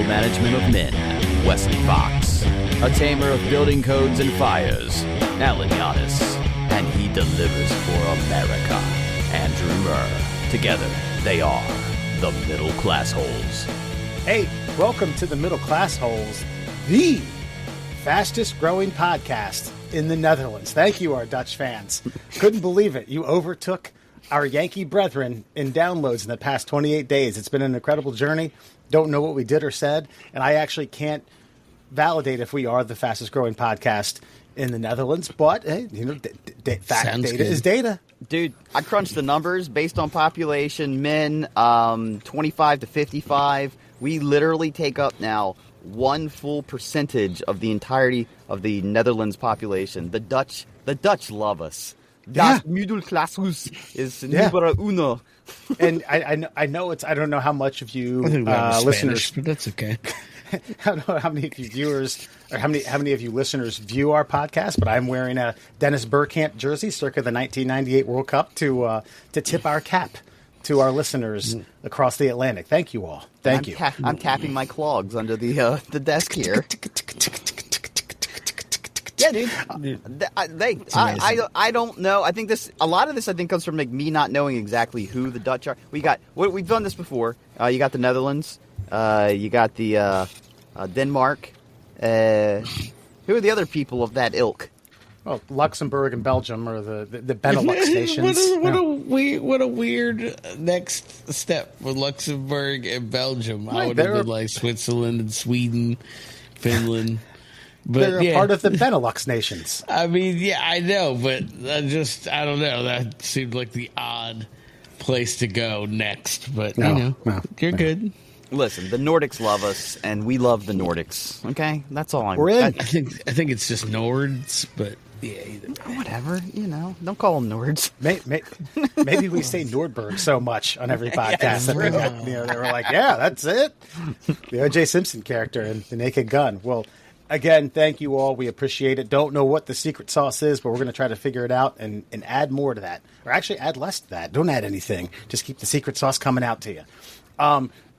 management of men, Wesley Fox. A tamer of building codes and fires, Alan Giannis. And he delivers for America, Andrew Murr. Together, they are the Middle Class Holes. Hey, welcome to the Middle Class Holes, the fastest growing podcast in the Netherlands. Thank you, our Dutch fans. Couldn't believe it. You overtook our Yankee brethren in downloads in the past 28 days. It's been an incredible journey. Don't know what we did or said, and I actually can't validate if we are the fastest growing podcast in the Netherlands, but hey, you know, data is data. Dude, I crunched the numbers based on population, men 25 to 55. We literally take up now one full percentage of the entirety of the Netherlands population. The Dutch love us. Das Middelklassehus is numero uno. And I know it's, I don't know how much of you listeners, Spanish, but that's okay. I don't know how many of you viewers or how many of you listeners view our podcast, but I'm wearing a Dennis Bergkamp jersey circa the 1998 World Cup to tip our cap to our listeners across the Atlantic. Thank you all. Thank you. I'm tapping my clogs under the desk here. Yeah, dude. I don't know. I think a lot of this comes from like me not knowing exactly who the Dutch are. We've done this before. You got the Netherlands. You got the Denmark. Who are the other people of that ilk? Well, Luxembourg and Belgium are the Benelux nations. What a weird next step for Luxembourg and Belgium. I would have been like Switzerland and Sweden, Finland. But they're a part of the Benelux nations. I mean, yeah, I know, but I don't know. That seemed like the odd place to go next. But, you're good. Listen, the Nordics love us, and we love the Nordics. Okay? That's all I'm... I think it's just Nords, but... Yeah, whatever, don't call them Nords. Maybe we say Nordberg so much on every podcast that they were like, yeah, that's it. The O.J. Simpson character in The Naked Gun. Well, again, thank you all. We appreciate it. Don't know what the secret sauce is, but we're going to try to figure it out and add more to that. Or actually add less to that. Don't add anything. Just keep the secret sauce coming out to you.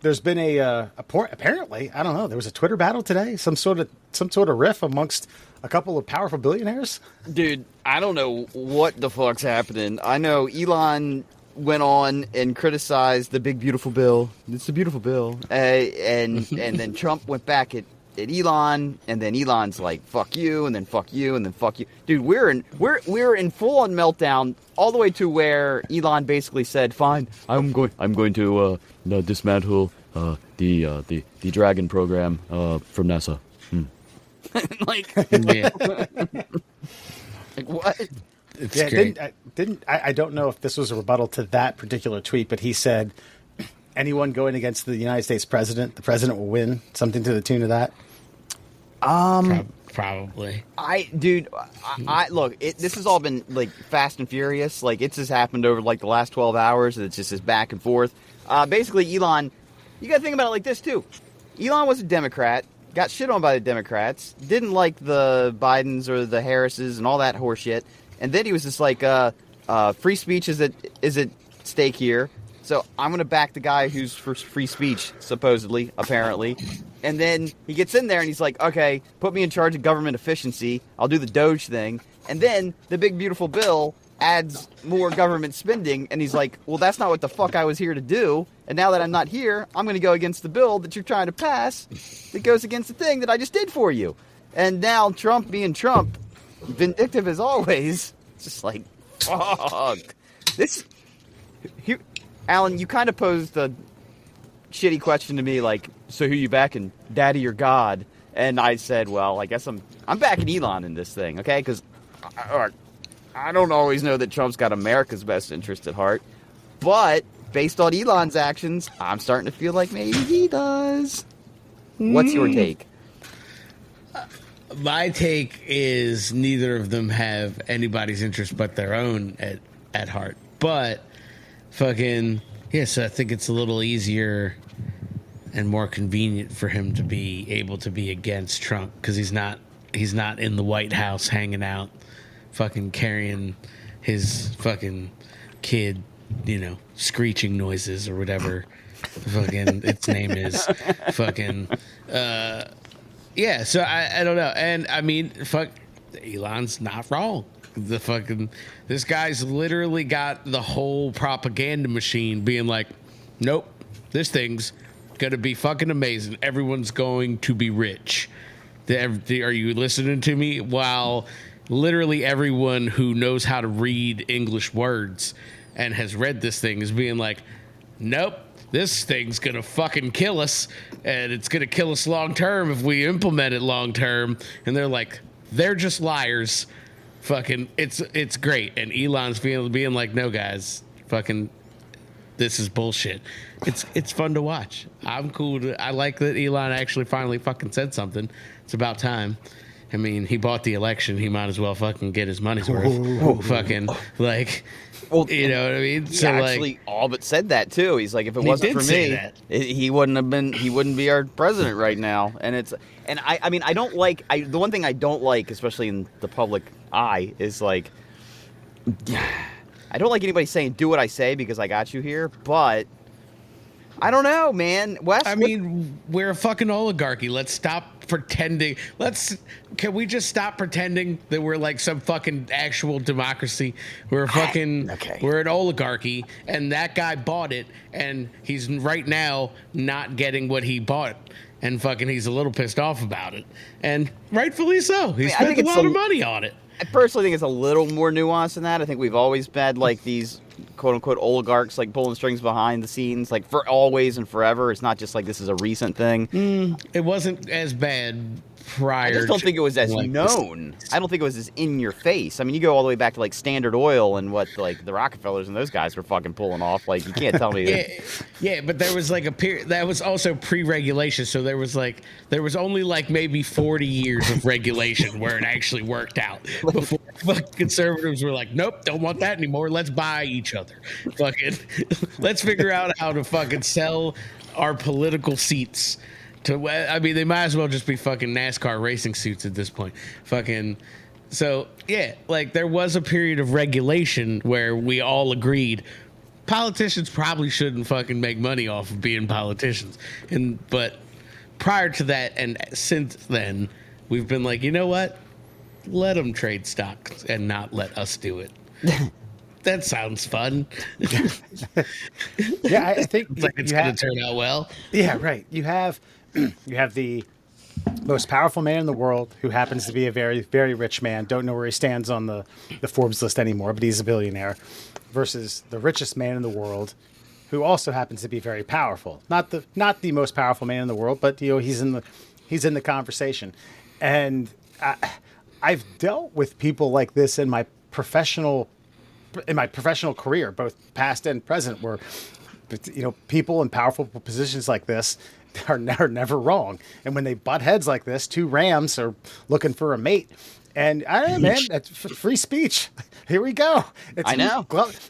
There's been apparently, I don't know, there was a Twitter battle today, some sort of riff amongst a couple of powerful billionaires. Dude, I don't know what the fuck's happening. I know Elon went on and criticized the big beautiful bill. It's a beautiful bill, and then Trump went back at Elon, and then Elon's like, "Fuck you," and then "Fuck you," and then "Fuck you." Dude, we're in full on meltdown all the way to where Elon basically said, "Fine, I'm going to dismantle the Dragon program from NASA." Like what? It's great. I don't know if this was a rebuttal to that particular tweet, but he said, anyone going against the United States president, the president will win. Something to the tune of that. Probably. Look, this has all been like fast and furious. Like it's just happened over like the last 12 hours. And it's just this back and forth. Basically, Elon, you got to think about it like this too. Elon was a Democrat. Got shit on by the Democrats, didn't like the Bidens or the Harrises and all that horseshit, and then he was just like, free speech is at stake here, so I'm going to back the guy who's for free speech, supposedly, apparently, and then he gets in there and he's like, okay, put me in charge of government efficiency, I'll do the Doge thing, and then the big beautiful bill adds more government spending, and he's like, well, that's not what the fuck I was here to do, and now that I'm not here, I'm going to go against the bill that you're trying to pass that goes against the thing that I just did for you. And now Trump being Trump, vindictive as always, it's just like, fuck. Alan, you kind of posed a shitty question to me, like, so who you backing, Daddy or God? And I said, well, I guess I'm backing Elon in this thing, okay? Because I don't always know that Trump's got America's best interest at heart, but based on Elon's actions, I'm starting to feel like maybe he does. What's your take? My take is neither of them have anybody's interest but their own at heart. But fucking yes, I think it's a little easier and more convenient for him to be able to be against Trump because he's not in the White House hanging out, fucking carrying his fucking kid, screeching noises or whatever. Fucking, its name is fucking. Yeah, so I don't know, and I mean, fuck, Elon's not wrong. This guy's literally got the whole propaganda machine being like, nope, this thing's gonna be fucking amazing. Everyone's going to be rich. Are you listening to me? While literally everyone who knows how to read English words and has read this thing is being like, nope, this thing's gonna fucking kill us, and it's gonna kill us long term if we implement it long term. And they're like, they're just liars. Fucking, it's great. And Elon's being like, no, guys, fucking, this is bullshit. It's fun to watch. I'm cool. I like that Elon actually finally fucking said something. It's about time. I mean, he bought the election. He might as well fucking get his money's worth. Fucking, like, well, you know what I mean? He actually all but said that too. He's like, if it wasn't for me, he wouldn't be our president right now. And I mean, I don't like, the one thing I don't like, especially in the public eye, is like, I don't like anybody saying, do what I say because I got you here, but I don't know, man. Wes, I mean, we're a fucking oligarchy. Let's stop pretending. Can we just stop pretending that we're like some fucking actual democracy? We're we're an oligarchy, and that guy bought it, and he's right now not getting what he bought, and fucking he's a little pissed off about it, and rightfully so. He spent a lot of money on it. I personally think it's a little more nuanced than that. I think we've always had like these quote unquote oligarchs like pulling strings behind the scenes, like for always and forever. It's not just like this is a recent thing. It wasn't as bad prior. I just don't think it was as known. I don't think it was as in your face. I mean, you go all the way back to like Standard Oil and what like the Rockefellers and those guys were fucking pulling off. Like you can't tell me that. Yeah, but there was like a period that was also pre-regulation, so there was only like maybe 40 years of regulation where it actually worked out before fucking conservatives were like, nope, don't want that anymore. Let's buy each other. Fucking let's figure out how to fucking sell our political seats. I mean, they might as well just be fucking NASCAR racing suits at this point. Fucking, so yeah, like there was a period of regulation where we all agreed politicians probably shouldn't fucking make money off of being politicians. But prior to that and since then, we've been like, you know what? Let them trade stocks and not let us do it. That sounds fun. Yeah, I think like it's going to turn out well. Yeah, right. You have the most powerful man in the world who happens to be a very, very rich man. Don't know where he stands on the Forbes list anymore, but he's a billionaire. Versus the richest man in the world, who also happens to be very powerful. Not the most powerful man in the world, but you know he's in the conversation. And I've dealt with people like this in my professional career, both past and present, where you know people in powerful positions like this are never wrong. And when they butt heads like this, two rams are looking for a mate. And I don't know, man, that's free speech. Here we go. I know.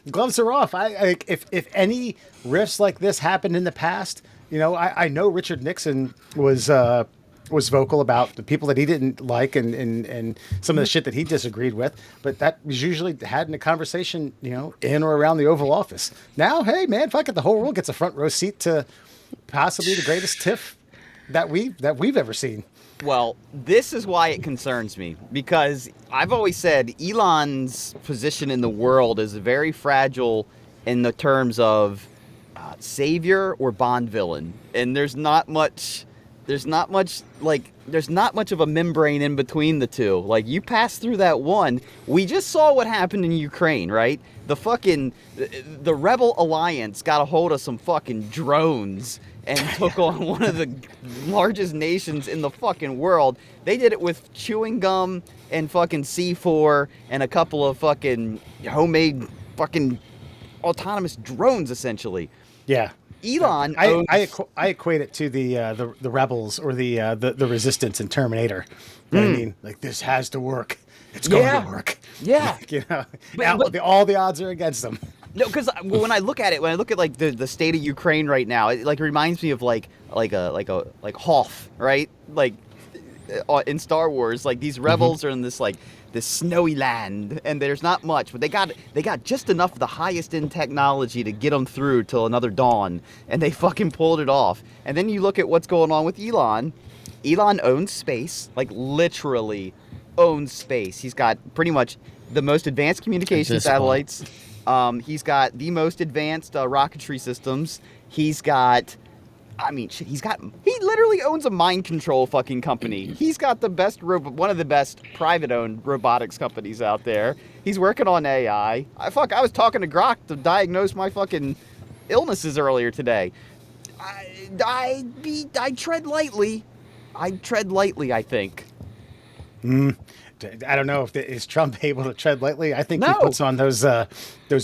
Gloves are off. If any riffs like this happened in the past, you know, I know Richard Nixon was vocal about the people that he didn't like and some of the shit that he disagreed with, but that was usually had in a conversation, you know, in or around the Oval Office. Now, hey, man, fuck it, the whole world gets a front row seat to possibly the greatest tiff that we've ever seen. Well, this is why it concerns me, because I've always said Elon's position in the world is very fragile in the terms of savior or Bond villain, and there's not much of a membrane in between the two. Like, you pass through that one. We just saw what happened in Ukraine, right? The Rebel Alliance got a hold of some fucking drones and took on one of the largest nations in the fucking world. They did it with chewing gum and fucking C4 and a couple of fucking homemade fucking autonomous drones, essentially. Yeah. Elon, I equate it to the rebels or the resistance in Terminator. You know what I mean, like, this has to work. It's going to work. Yeah, like, you know, all the odds are against them. No, because when I look at like the state of Ukraine right now, it like reminds me of like Hoth, right? Like in Star Wars, like these rebels are in this like this snowy land, and there's not much, but they got just enough of the highest end technology to get them through till another dawn, and they fucking pulled it off. And then you look at what's going on with Elon. Elon owns space, like literally owns space. He's got pretty much the most advanced communication satellites. He's got the most advanced rocketry systems. He's got, he literally owns a mind control fucking company. He's got the best, one of the best private-owned robotics companies out there. He's working on AI. I was talking to Grok to diagnose my fucking illnesses earlier today. I tread lightly. I tread lightly, I think. I don't know is Trump able to tread lightly. I think No. he puts on those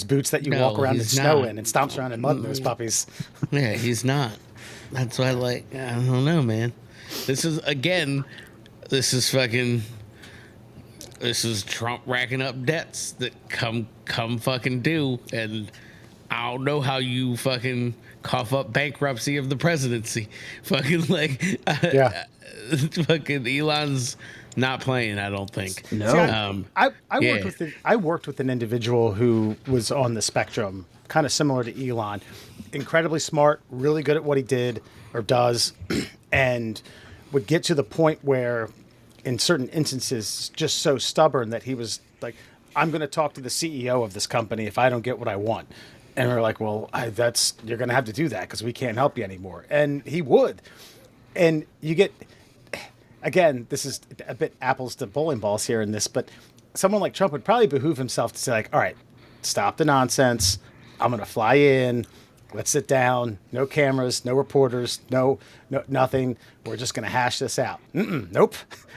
boots that you walk around in he's snow not. in and stomps around in mud in those puppies. Yeah, he's not. That's why, I don't know, man. This is Trump racking up debts that come fucking due, and I don't know how you fucking cough up bankruptcy of the presidency. Fucking Yeah. fucking Elon's not playing, I don't think. No. See, I worked with an individual who was on the spectrum, kind of similar to Elon, incredibly smart, really good at what he did or does, and would get to the point where, in certain instances, just so stubborn that he was like, "I'm going to talk to the CEO of this company if I don't get what I want." And we're like, "Well, you're going to have to do that because we can't help you anymore." And he would, and you get. Again, this is a bit apples to bowling balls here in this, but someone like Trump would probably behoove himself to say, like, all right, stop the nonsense. I'm going to fly in. Let's sit down. No cameras, no reporters, no nothing. We're just going to hash this out. Nope.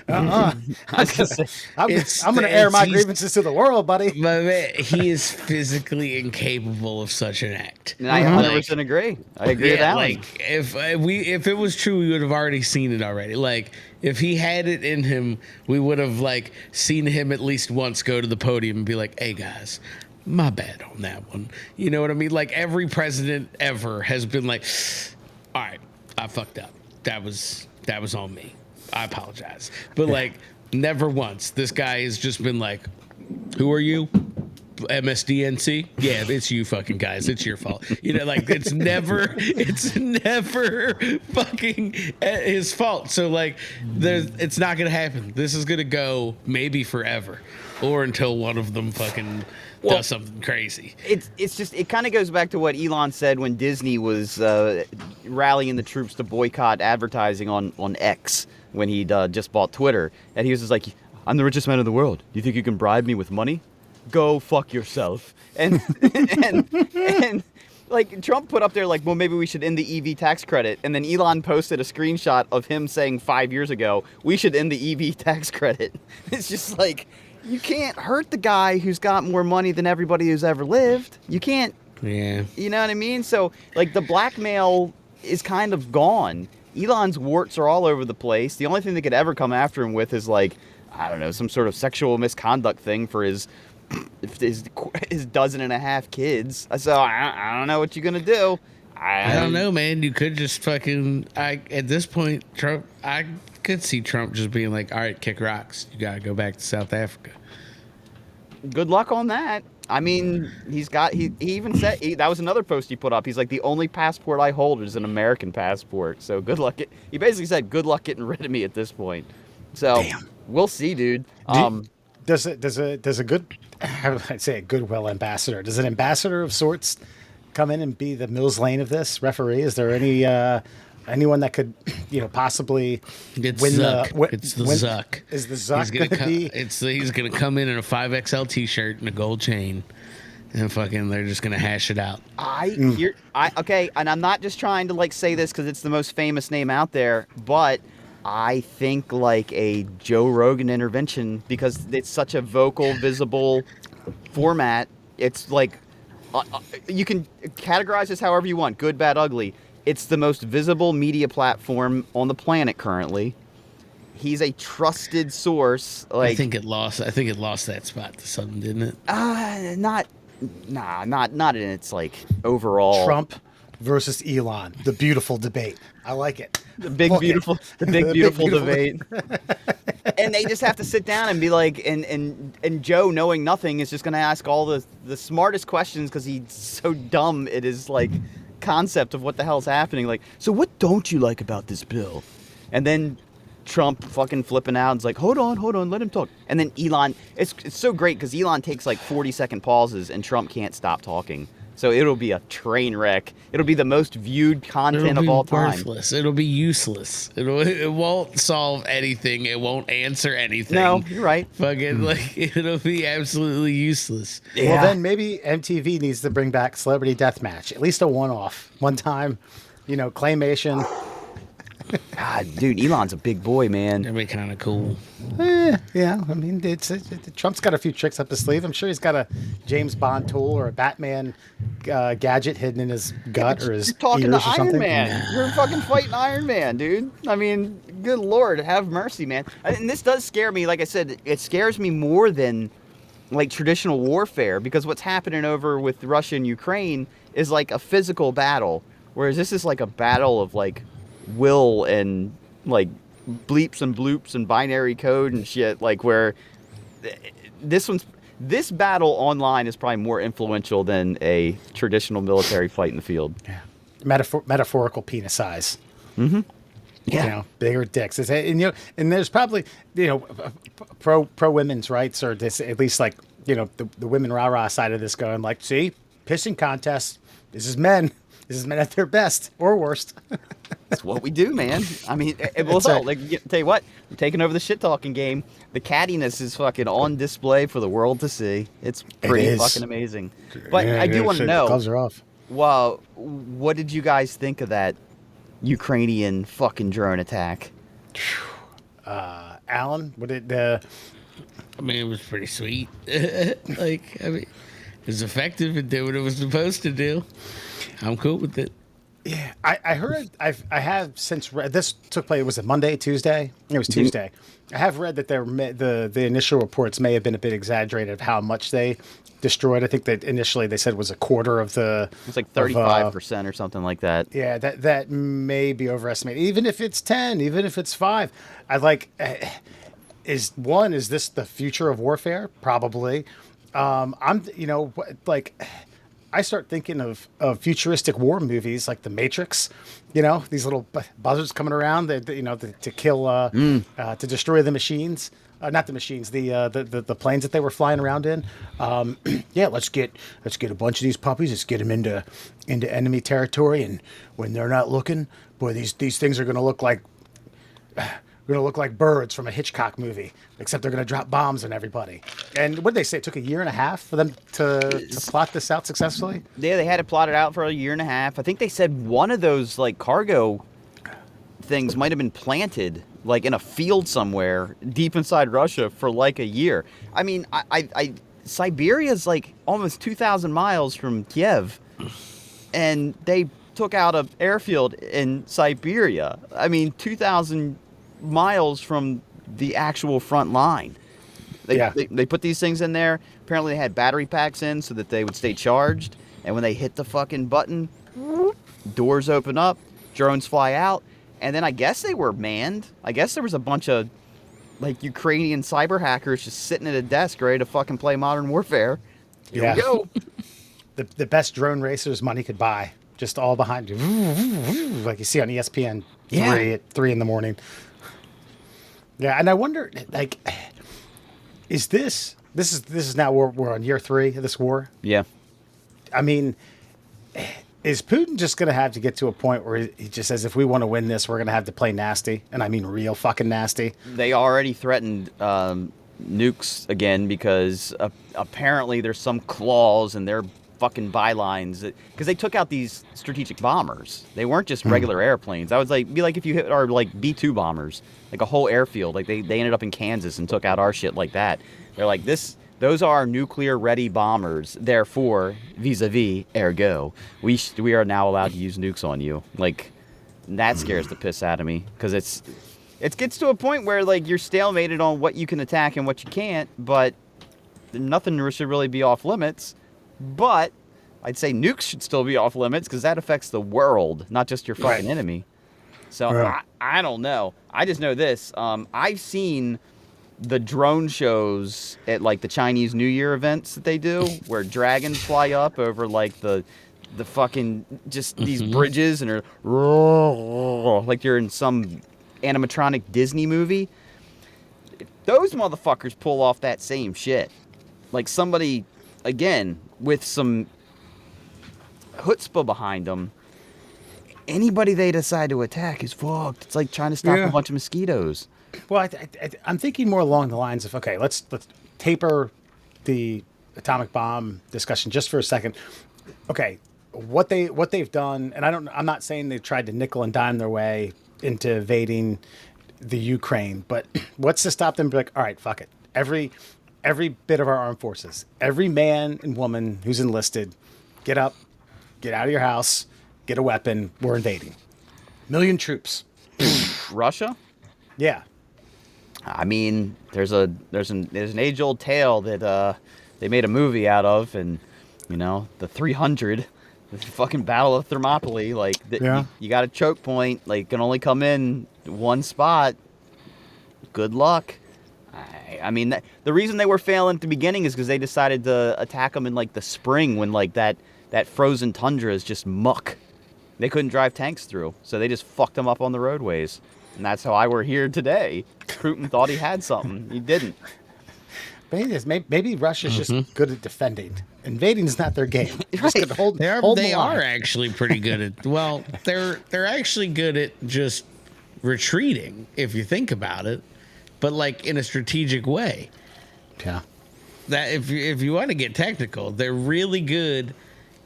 I'm going to air my grievances to the world, buddy. But man, he is physically incapable of such an act. And I 100% agree. I agree with Alan. Like if it was true, we would have already seen it already. Like if he had it in him, we would have like seen him at least once go to the podium and be like, "Hey guys, my bad on that one." You know what I mean? Like every president ever has been like, "All right, I fucked up. That was on me. I apologize." But like never once this guy has just been like, "Who are you? MSDNC? Yeah, it's you fucking guys. It's your fault." You know, like it's never fucking his fault. So like it's not going to happen. This is going to go maybe forever or until one of them fucking does something crazy. It's just, it kind of goes back to what Elon said when Disney was rallying the troops to boycott advertising on X when he just bought Twitter. And he was just like, "I'm the richest man in the world. You think you can bribe me with money? Go fuck yourself." And like Trump put up there like, "Well, maybe we should end the EV tax credit." And then Elon posted a screenshot of him saying 5 years ago, "We should end the EV tax credit." It's just like, you can't hurt the guy who's got more money than everybody who's ever lived. You can't. Yeah. You know what I mean? So, like, the blackmail is kind of gone. Elon's warts are all over the place. The only thing they could ever come after him with is, like, I don't know, some sort of sexual misconduct thing for his 12.5 kids. So, I don't know what you're going to do. I don't know, man. You could just fucking... at this point, Trump... I could see Trump just being like, "All right, kick rocks. You got to go back to South Africa." Good luck on that. I mean, he even said, that was another post he put up. He's like, "The only passport I hold is an American passport. So good luck." He basically said, "Good luck getting rid of me at this point." So we'll see, dude. Does a good, I'd say a goodwill ambassador, does an ambassador of sorts come in and be the Mills Lane of this referee? Is there anyone that could, possibly win Zuck. It's the Zuck. Is the Zuck going to be? He's going to come in a 5XL T-shirt and a gold chain, and fucking they're just going to hash it out. Okay, and I'm not just trying to like say this because it's the most famous name out there, but I think like a Joe Rogan intervention, because it's such a vocal, visible format. It's like you can categorize this however you want, good, bad, ugly. It's the most visible media platform on the planet currently. He's a trusted source. Like, I think it lost that spot to something, didn't it? Not in its like overall. Trump versus Elon, the beautiful debate. I like it. The big beautiful debate. and they just have to sit down and be like, and Joe, knowing nothing, is just going to ask all the smartest questions because he's so dumb at his like concept of what the hell's happening. Like, so what don't you like about this bill? And then Trump fucking flipping out and is like, hold on, let him talk. And then Elon, it's so great because Elon takes like 40-second pauses and Trump can't stop talking. So it'll be a train wreck. It'll be the most viewed content of all time. Worthless. It'll be useless. It won't solve anything. It won't answer anything. No, you're right. Fucking like it'll be absolutely useless. Yeah. Well, then maybe MTV needs to bring back Celebrity Deathmatch, at least a one-off, one time, claymation. God, dude, Elon's a big boy, man. That'd be kind of cool. Yeah, I mean, Trump's got a few tricks up his sleeve. I'm sure he's got a James Bond tool or a Batman gadget hidden in his gut or his You're talking ears to or something. Iron Man. You're fucking fighting Iron Man, dude. I mean, good Lord, have mercy, man. And this does scare me. Like I said, it scares me more than like traditional warfare because what's happening over with Russia and Ukraine is like a physical battle, whereas this is like a battle of like will and like bleeps and bloops and binary code and shit, like where this battle online is probably more influential than a traditional military fight in the field. Yeah. Metaphorical penis size. Mm-hmm. Yeah. Bigger dicks. And there's probably, pro women's rights or this, at least like, the women rah-rah side of this going like, see, pissing contest. This is men at their best or worst. That's what we do, man. I mean, tell you what, I'm taking over the shit talking game. The cattiness is fucking on display for the world to see. It's pretty fucking amazing. But I do want to know, gloves are off. Well, what did you guys think of that Ukrainian fucking drone attack? Alan, what did I mean, it was pretty sweet. It was effective. It did what it was supposed to do. I'm cool with it. Yeah, I heard. I have since read. This took place. Was it Monday, Tuesday? It was Tuesday. I have read that the initial reports may have been a bit exaggerated of how much they destroyed. I think that initially they said it was a quarter of the. It's like 35% or something like that. Yeah, that may be overestimated. Even if it's 10, even if it's 5, I like. Is this the future of warfare? Probably. I start thinking of futuristic war movies like The Matrix, these little buzzards coming around, to kill, to destroy the machines, not the machines, the planes that they were flying around in. Let's get a bunch of these puppies. Let's get them into enemy territory, and when they're not looking, boy, these things are going to look like. Going to look like birds from a Hitchcock movie, except they're going to drop bombs on everybody. And what did they say? It took a year and a half for them to plot this out successfully? Yeah, they had it plotted out for a year and a half. I think they said one of those like cargo things might have been planted like in a field somewhere deep inside Russia for like a year. I mean, Siberia's like almost 2,000 miles from Kiev, and they took out an airfield in Siberia. I mean, 2,000 miles from the actual front line. They put these things in there. Apparently they had battery packs in so that they would stay charged. And when they hit the fucking button, doors open up, drones fly out. And then I guess they were manned. I guess there was a bunch of like Ukrainian cyber hackers just sitting at a desk ready to fucking play Modern Warfare. Here we go. The best drone racers money could buy. Just all behind you. Like you see on ESPN 3 at 3 in the morning. Yeah, and I wonder, like, is this is now we're on year 3 of this war? Yeah. I mean, is Putin just going to have to get to a point where he just says, if we want to win this, we're going to have to play nasty, and I mean real fucking nasty? They already threatened nukes again because apparently there's some clause in their fucking bylines because they took out these strategic bombers. They weren't just regular airplanes. I was like, be like if you hit our like B-2 bombers, like a whole airfield. Like they ended up in Kansas and took out our shit like that. They're like those are nuclear ready bombers. Therefore, vis-a-vis, ergo, we are now allowed to use nukes on you. Like that scares the piss out of me because it gets to a point where like you're stalemated on what you can attack and what you can't, but nothing should really be off limits. But I'd say nukes should still be off limits because that affects the world, not just your fucking enemy. So I don't know. I just know this. I've seen the drone shows at like the Chinese New Year events that they do, where dragons fly up over like the fucking just these bridges and are like you're in some animatronic Disney movie. Those motherfuckers pull off that same shit. Like somebody, again, with some chutzpah behind them, anybody they decide to attack is fucked. It's like trying to stop a bunch of mosquitoes. Well, I'm thinking more along the lines of, okay, let's taper the atomic bomb discussion just for a second. Okay, what they've done, and I'm not saying they've tried to nickel and dime their way into invading the Ukraine, but what's to stop them? Be like, all right, fuck it. Every bit of our armed forces, every man and woman who's enlisted, get up, get out of your house, get a weapon. We're invading. 1 million troops. Russia? Yeah. I mean, there's an age-old tale that they made a movie out of, and the 300, the fucking Battle of Thermopylae. Like, you got a choke point. Like, can only come in one spot. Good luck. I mean, the reason they were failing at the beginning is because they decided to attack them in like the spring when like that frozen tundra is just muck. They couldn't drive tanks through, so they just fucked them up on the roadways. And that's how we're here today. Putin thought he had something. He didn't. Maybe Russia's just good at defending. Invading is not their game. Right. They are actually pretty good at. Well, they're actually good at just retreating if you think about it, but like in a strategic way. Yeah. That if you want to get technical, they're really good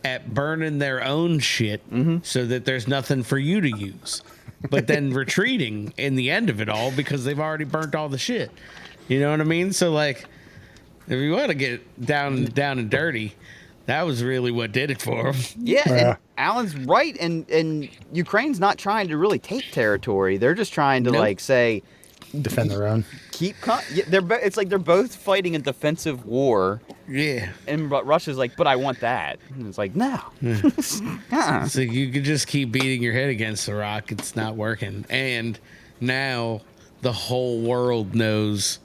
at burning their own shit so that there's nothing for you to use. But then retreating in the end of it all because they've already burnt all the shit. You know what I mean? So like, if you want to get down and dirty, that was really what did it for them. Yeah, and Alan's right, and Ukraine's not trying to really take territory. They're just trying to like say, defend their own. It's like they're both fighting a defensive war. Yeah, and Russia's like, but I want that. And it's like, no. So you could just keep beating your head against the rock. It's not working, and now the whole world knows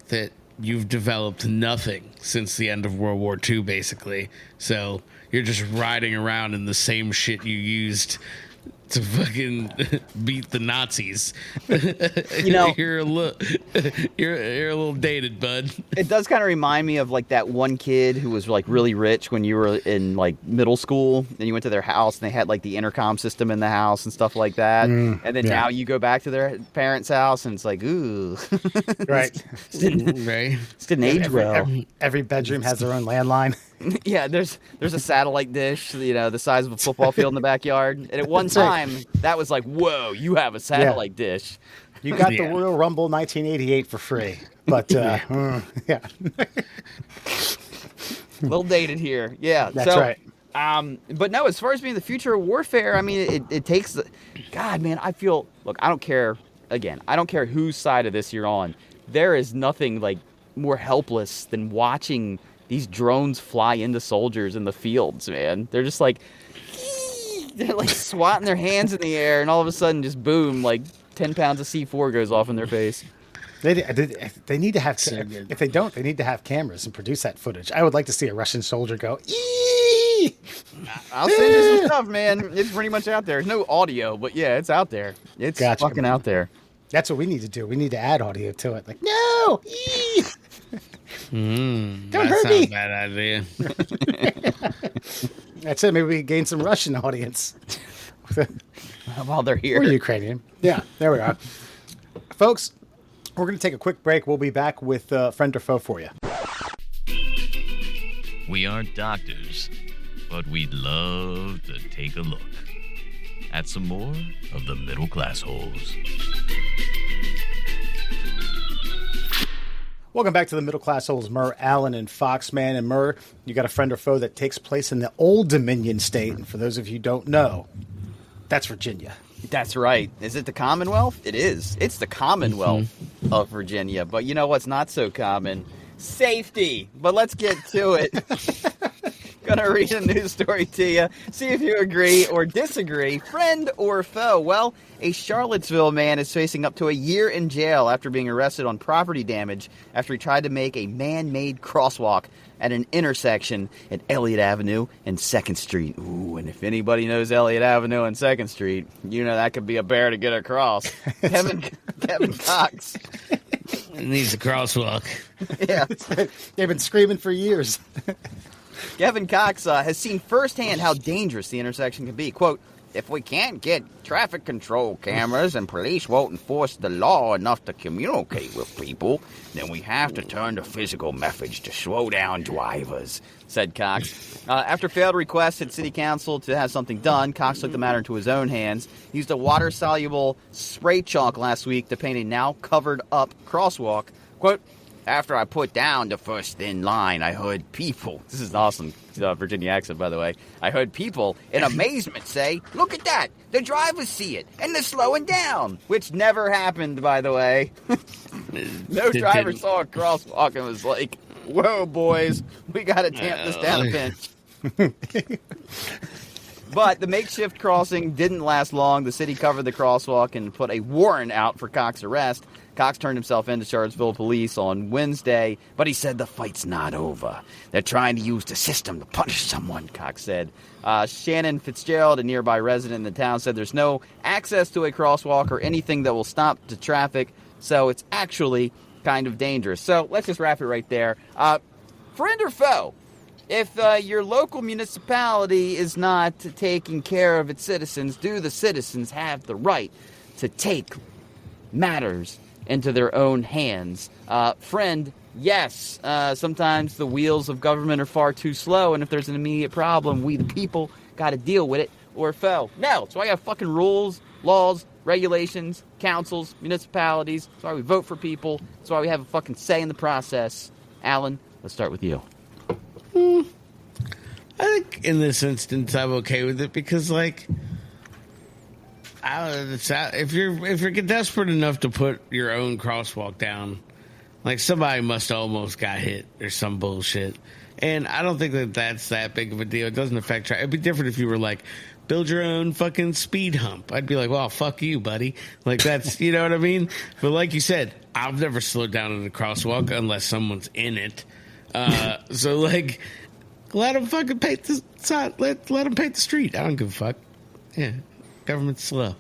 that you've developed nothing since the end of World War II, basically. So you're just riding around in the same shit you used to fucking beat the Nazis. You're a little dated, bud. It does kind of remind me of like that one kid who was like really rich when you were in like middle school, and you went to their house and they had like the intercom system in the house and stuff like that. And then now you go back to their parents' house and it's like, ooh, right? It didn't age well. Every bedroom has their own landline. Yeah, there's a satellite dish, the size of a football field in the backyard. And at one time, that was like, whoa, you have a satellite dish. You got the Royal Rumble 1988 for free. But, A little dated here. Yeah. That's right. But no, as far as being the future of warfare, I mean, it takes God, man, I don't care whose side of this you're on. There is nothing like more helpless than watching these drones fly into soldiers in the fields, man. They're just like, they're like swatting their hands in the air, and all of a sudden, just boom, like 10 pounds of C4 goes off in their face. They need to have, if they don't, they need to have cameras and produce that footage. I would like to see a Russian soldier go, eee! I'll send you some stuff, man. It's pretty much out there. There's no audio, but yeah, it's out there. It's fucking out there. That's what we need to do. We need to add audio to it. Like, no! Eee! Don't hurt me. That's a bad idea. That's it. Maybe we gain some Russian audience while they're here. Or Ukrainian. Yeah, there we are. Folks, we're going to take a quick break. We'll be back with Friend or Foe for you. We aren't doctors, but we'd love to take a look at some more of the middle class holes. Welcome back to the Middle Class Holes. Murr, Allen, and Foxman. And Murr, you got a Friend or Foe that takes place in the Old Dominion state. And for those of you who don't know, that's Virginia. That's right. Is it the Commonwealth? It is. It's the Commonwealth of Virginia. But you know what's not so common? Safety. But let's get to it. Gonna read a news story to you. See if you agree or disagree. Friend or foe? Well, a Charlottesville man is facing up to a year in jail after being arrested on property damage after he tried to make a man-made crosswalk at an intersection at Elliott Avenue and 2nd Street. Ooh, and if anybody knows Elliott Avenue and 2nd Street, you know that could be a bear to get across. Kevin Cox. It needs a crosswalk. Yeah. They've been screaming for years. Kevin Cox has seen firsthand how dangerous the intersection can be. Quote, if we can't get traffic control cameras and police won't enforce the law enough to communicate with people, then we have to turn to physical methods to slow down drivers, said Cox. After failed requests at City Council to have something done, Cox took the matter into his own hands. He used a water-soluble spray chalk last week to paint a now-covered-up crosswalk. Quote, after I put down the first thin line, I heard people. This is an awesome Virginia accent, by the way. I heard people in amazement say, look at that. The drivers see it, and they're slowing down. Which never happened, by the way. No driver saw a crosswalk and was like, whoa, boys, we got to tamp this down a pinch. But the makeshift crossing didn't last long. The city covered the crosswalk and put a warrant out for Cox's arrest. Cox turned himself into Charlottesville police on Wednesday, but he said the fight's not over. They're trying to use the system to punish someone, Cox said. Shannon Fitzgerald, a nearby resident in the town, said there's no access to a crosswalk or anything that will stop the traffic, so it's actually kind of dangerous. So let's just wrap it right there. Friend or foe? If your local municipality is not taking care of its citizens, do the citizens have the right to take matters into their own hands? Friend, yes. Sometimes the wheels of government are far too slow, and if there's an immediate problem, we the people got to deal with it. Or foe? No. That's why I have fucking rules, laws, regulations, councils, municipalities. That's why we vote for people. That's why we have a fucking say in the process. Alan, let's start with you. I think in this instance I'm okay with it because, like, if you're desperate enough to put your own crosswalk down, like somebody must have almost got hit or some bullshit, and I don't think that's that big of a deal. It doesn't affect traffic. It'd be different if you were like, build your own fucking speed hump. I'd be like, well, fuck you, buddy. Like that's, you know what I mean? But like you said, I've never slowed down in a crosswalk unless someone's in it. So like, let them fucking paint the side. Let them paint the street. I don't give a fuck. Yeah, government's slow.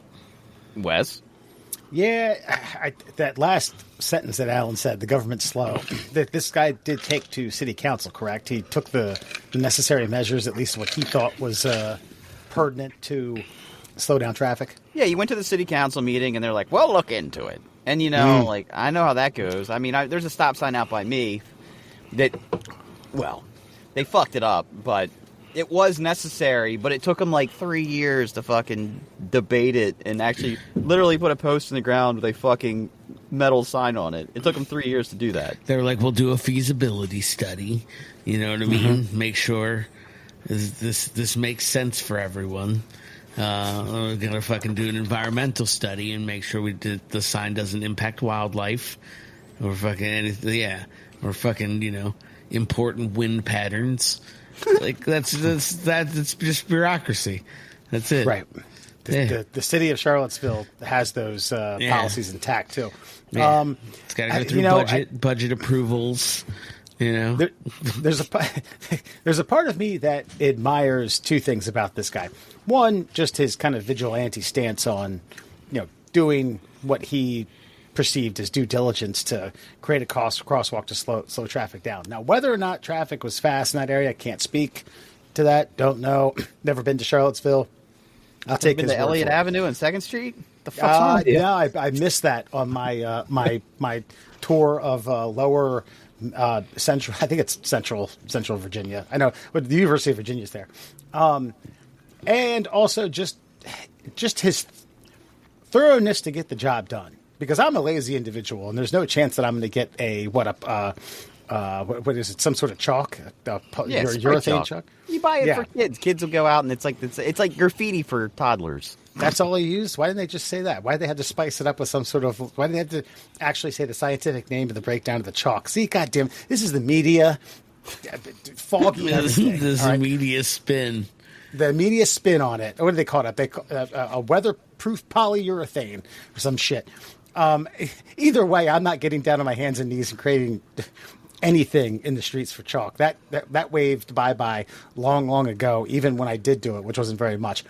Wes? Yeah, that last sentence that Alan said, the government's slow, that this guy did take to city council, correct? He took the necessary measures, at least what he thought was pertinent to slow down traffic. Yeah, he went to the city council meeting, and they're like, well, look into it. And, you know, like, I know how that goes. I mean, there's a stop sign out by me that, well, they fucked it up, but it was necessary, but it took them like 3 years to fucking debate it and actually literally put a post in the ground with a fucking metal sign on it. It took them 3 years to do that. They were like, we'll do a feasibility study. You know what I mean? Make sure this makes sense for everyone. We're going to fucking do an environmental study and make sure the sign doesn't impact wildlife or fucking anything. Yeah. Or fucking, you know, important wind patterns. Like that's just bureaucracy. That's it. Right. The city of Charlottesville has those policies intact too. Yeah. It's got to go through budget approvals. You know, there's a part of me that admires two things about this guy. One, just his kind of vigilante stance on, you know, doing what he perceived as due diligence to create a crosswalk to slow traffic down. Now, whether or not traffic was fast in that area, I can't speak to that. Don't know. Never been to Charlottesville. I'll take his word for it. Elliott Avenue and 2nd Street? The fuck's wrong with you? No, I missed that on my my tour of lower central. I think it's central Virginia. I know, but the University of Virginia is there. And also just his thoroughness to get the job done. Because I'm a lazy individual, and there's no chance that I'm going to get what is it? Some sort of chalk, urethane chalk. You buy it for kids. Kids will go out, and it's like graffiti for toddlers. That's all they use. Why didn't they just say that? Why did they have to spice it up with some sort of? Why did they have to actually say the scientific name of the breakdown of the chalk? See, goddamn, this is the media. foggy. Everything, There's all a right? media spin. The media spin on it. What do they call it? They call a weatherproof polyurethane or some shit. Either way, I'm not getting down on my hands and knees and creating anything in the streets for chalk. That waved bye long ago. Even when I did do it, which wasn't very much.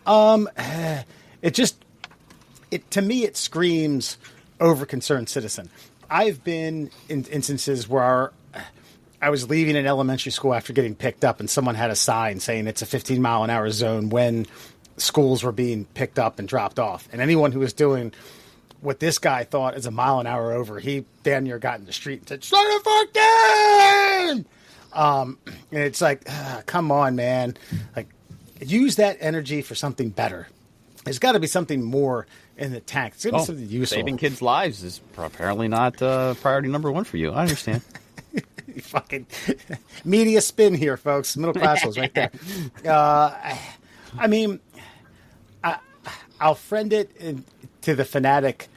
To me it screams over-concerned citizen. I've been in instances where I was leaving an elementary school after getting picked up, and someone had a sign saying it's a 15-mile-an-hour zone when schools were being picked up and dropped off. And anyone who was doing what this guy thought is a mile an hour over, he damn near got in the street and said, "Slow the fuck down!" And it's like, come on, man. Like, use that energy for something better. There's got to be something more in the tank. It's got to be something useful. Saving kids' lives is apparently not priority number one for you. I understand. Fucking media spin here, folks. Middle class was right there. I mean, I'll friend it to the fanatic,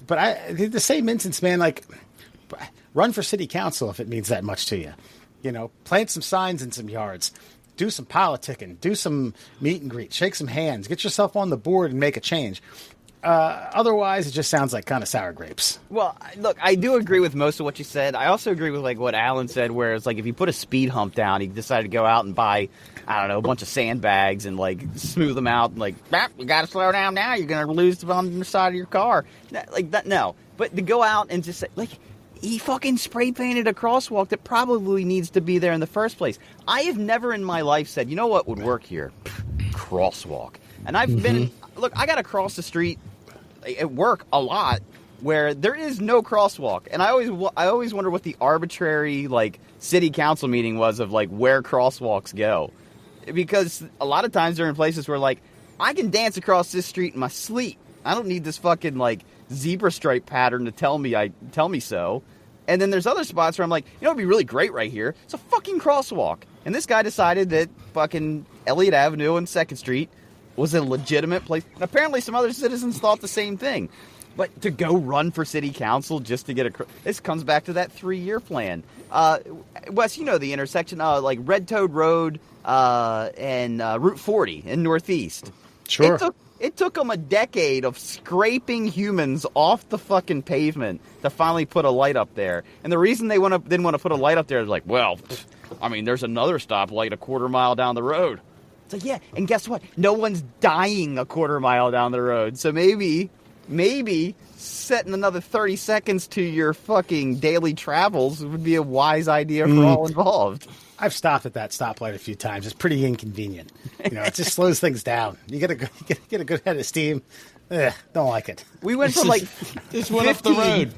but the same instance, man. Like, run for city council if it means that much to you. You know, plant some signs in some yards, do some politicking, do some meet and greet, shake some hands, get yourself on the board and make a change. Otherwise, it just sounds like kind of sour grapes. Well, look, I do agree with most of what you said. I also agree with like what Alan said, where it's like if you put a speed hump down, he decided to go out and buy, I don't know, a bunch of sandbags and like smooth them out and like, you got to slow down now. You're going to lose on the side of your car. Like that, no. But to go out and just say, like, he fucking spray painted a crosswalk that probably needs to be there in the first place. I have never in my life said, you know what would work here? Crosswalk. And I've been, look, I got to cross the street at work a lot where there is no crosswalk, and I always wonder what the arbitrary like city council meeting was of like where crosswalks go, because a lot of times they're in places where like I can dance across this street in my sleep. I don't need this fucking like zebra stripe pattern to tell me so. And then there's other spots where I'm like, you know, it'd be really great right here. It's a fucking crosswalk, and this guy decided that fucking Elliott Avenue and 2nd Street was a legitimate place. And apparently some other citizens thought the same thing. But to go run for city council just to get this comes back to that 3-year plan. Wes, you know the intersection, like Red Toad Road and Route 40 in Northeast. Sure. It took them a decade of scraping humans off the fucking pavement to finally put a light up there. And the reason they didn't want to put a light up there is like, well, I mean, there's another stoplight a quarter mile down the road. It's like, yeah, and guess what? No one's dying a quarter mile down the road. So maybe setting another 30 seconds to your fucking daily travels would be a wise idea for all involved. I've stopped at that stoplight a few times. It's pretty inconvenient. You know, it just slows things down. You get a good head of steam. Don't like it. We went from like Just went up the road.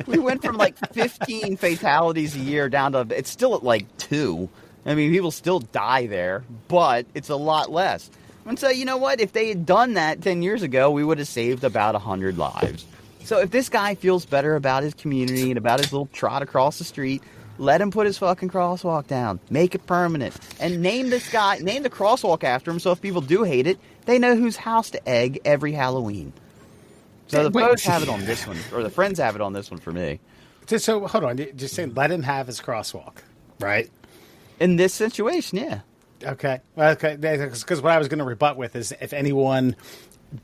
We went from like 15 fatalities a year down to it's still at like 2. I mean, people still die there, but it's a lot less. And so, you know what? If they had done that 10 years ago, we would have saved about 100 lives. So if this guy feels better about his community and about his little trot across the street, let him put his fucking crosswalk down. Make it permanent. And name the crosswalk after him so if people do hate it, they know whose house to egg every Halloween. So the pros have it on this one, or the friends have it on this one for me. So hold on. Just saying, let him have his crosswalk, right? In this situation, yeah. Okay. Well, okay. Because what I was going to rebut with is if anyone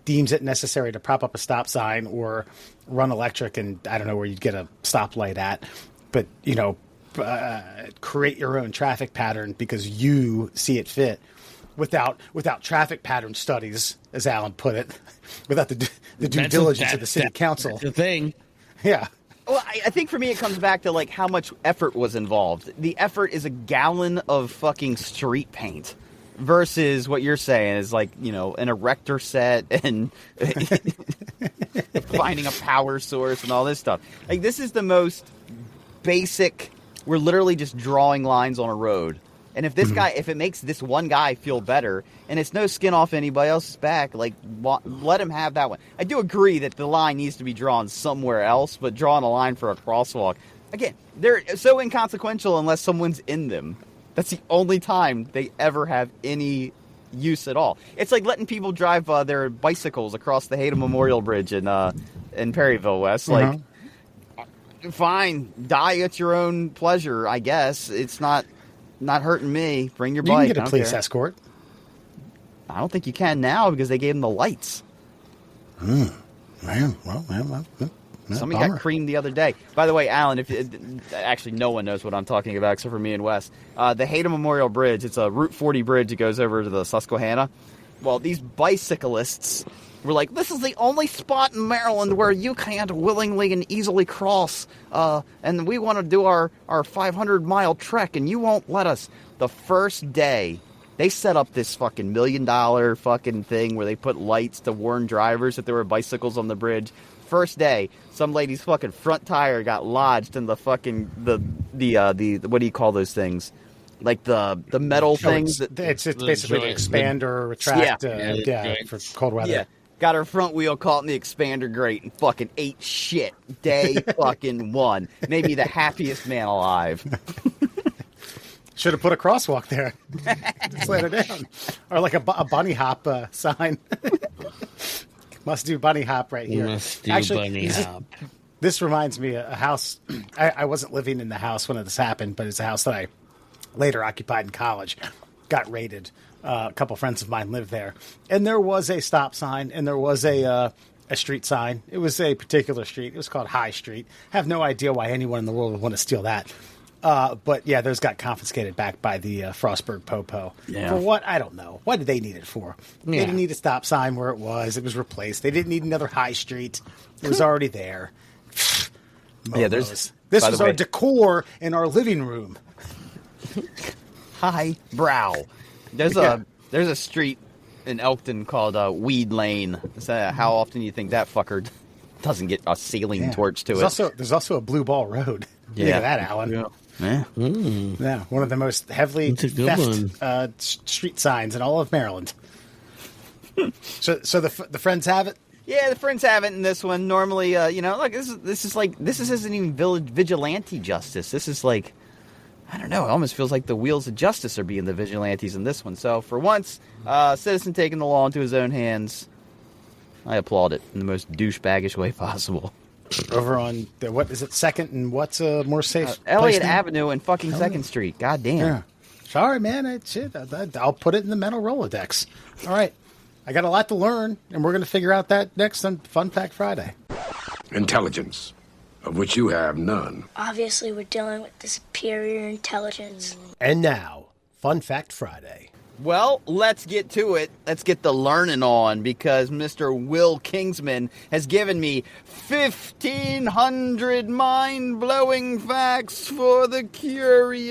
deems it necessary to prop up a stop sign or run electric, and I don't know where you'd get a stoplight at, but, you know, create your own traffic pattern because you see it fit without traffic pattern studies, as Alan put it, without the due diligence of the city council. That's the thing. Yeah. Well, I think for me it comes back to like how much effort was involved. The effort is a gallon of fucking street paint versus what you're saying is like, you know, an erector set and finding a power source and all this stuff. Like this is the most basic. We're literally just drawing lines on a road. And if this guy, if it makes this one guy feel better, and it's no skin off anybody else's back, like, let him have that one. I do agree that the line needs to be drawn somewhere else, but drawing a line for a crosswalk, again, they're so inconsequential unless someone's in them. That's the only time they ever have any use at all. It's like letting people drive their bicycles across the Hayden Memorial Bridge in Perryville, West. Like, Fine, die at your own pleasure. I guess it's not hurting me. Bring your You bike. can get a I don't police care. escort. I don't think you can now because they gave him the lights. Man, Somebody bummer. got creamed the other day. By the way, Alan, actually no one knows what I'm talking about except for me and Wes. The Hayden Memorial Bridge, it's a Route 40 bridge that goes over to the Susquehanna. Well, these bicyclists were like, this is the only spot in Maryland where you can't willingly and easily cross, and we want to do our 500-mile trek, and you won't let us. The first day, they set up this fucking $1 million fucking thing where they put lights to warn drivers that there were bicycles on the bridge. First day, some lady's fucking front tire got lodged in the fucking the what do you call those things? Like the metal things. It's basically an expander, retract, for cold weather. Yeah. Got her front wheel caught in the expander grate and fucking ate shit. Day fucking one. Maybe the happiest man alive. Should have put a crosswalk there. Just let it down. Or like a bunny hop sign. Must do bunny hop right here. Must do bunny hop. This reminds me of a house. I wasn't living in the house when this happened, but it's a house that I later occupied in college. Got raided. A couple friends of mine lived there. And there was a stop sign, and there was a street sign. It was a particular street. It was called High Street. Have no idea why anyone in the world would want to steal that. But yeah, those got confiscated back by the Frostburg Popo. Yeah. For what? I don't know. What did they need it for? They didn't need a stop sign where it was. It was replaced. They didn't need another High Street. It was already there. Yeah, this was our decor in our living room. High brow. There's a street in Elkton called Weed Lane. How often do you think that fucker doesn't get a ceiling torch to it? There's also a Blue Ball Road. Think of that, Alan. Yeah. Yeah, one of the most heavily theft street signs in all of Maryland. So the friends have it. Yeah, the friends have it in this one. Normally, look, this isn't even vigilante justice. This is like, I don't know. It almost feels like the wheels of justice are being the vigilantes in this one. So for once, citizen taking the law into his own hands, I applaud it in the most douchebaggish way possible. Over on what is it? Second and what's a more safe? Elliott Avenue and fucking Second Street. God damn. Yeah. Sorry, man. I'll put it in the mental Rolodex. All right. I got a lot to learn, and we're going to figure out that next on Fun Fact Friday. Intelligence, of which you have none. Obviously, we're dealing with the superior intelligence. And now, Fun Fact Friday. Well, let's get to it. Let's get the learning on, because Mr. Will Kingsman has given me 1,500 mind-blowing facts for the curious.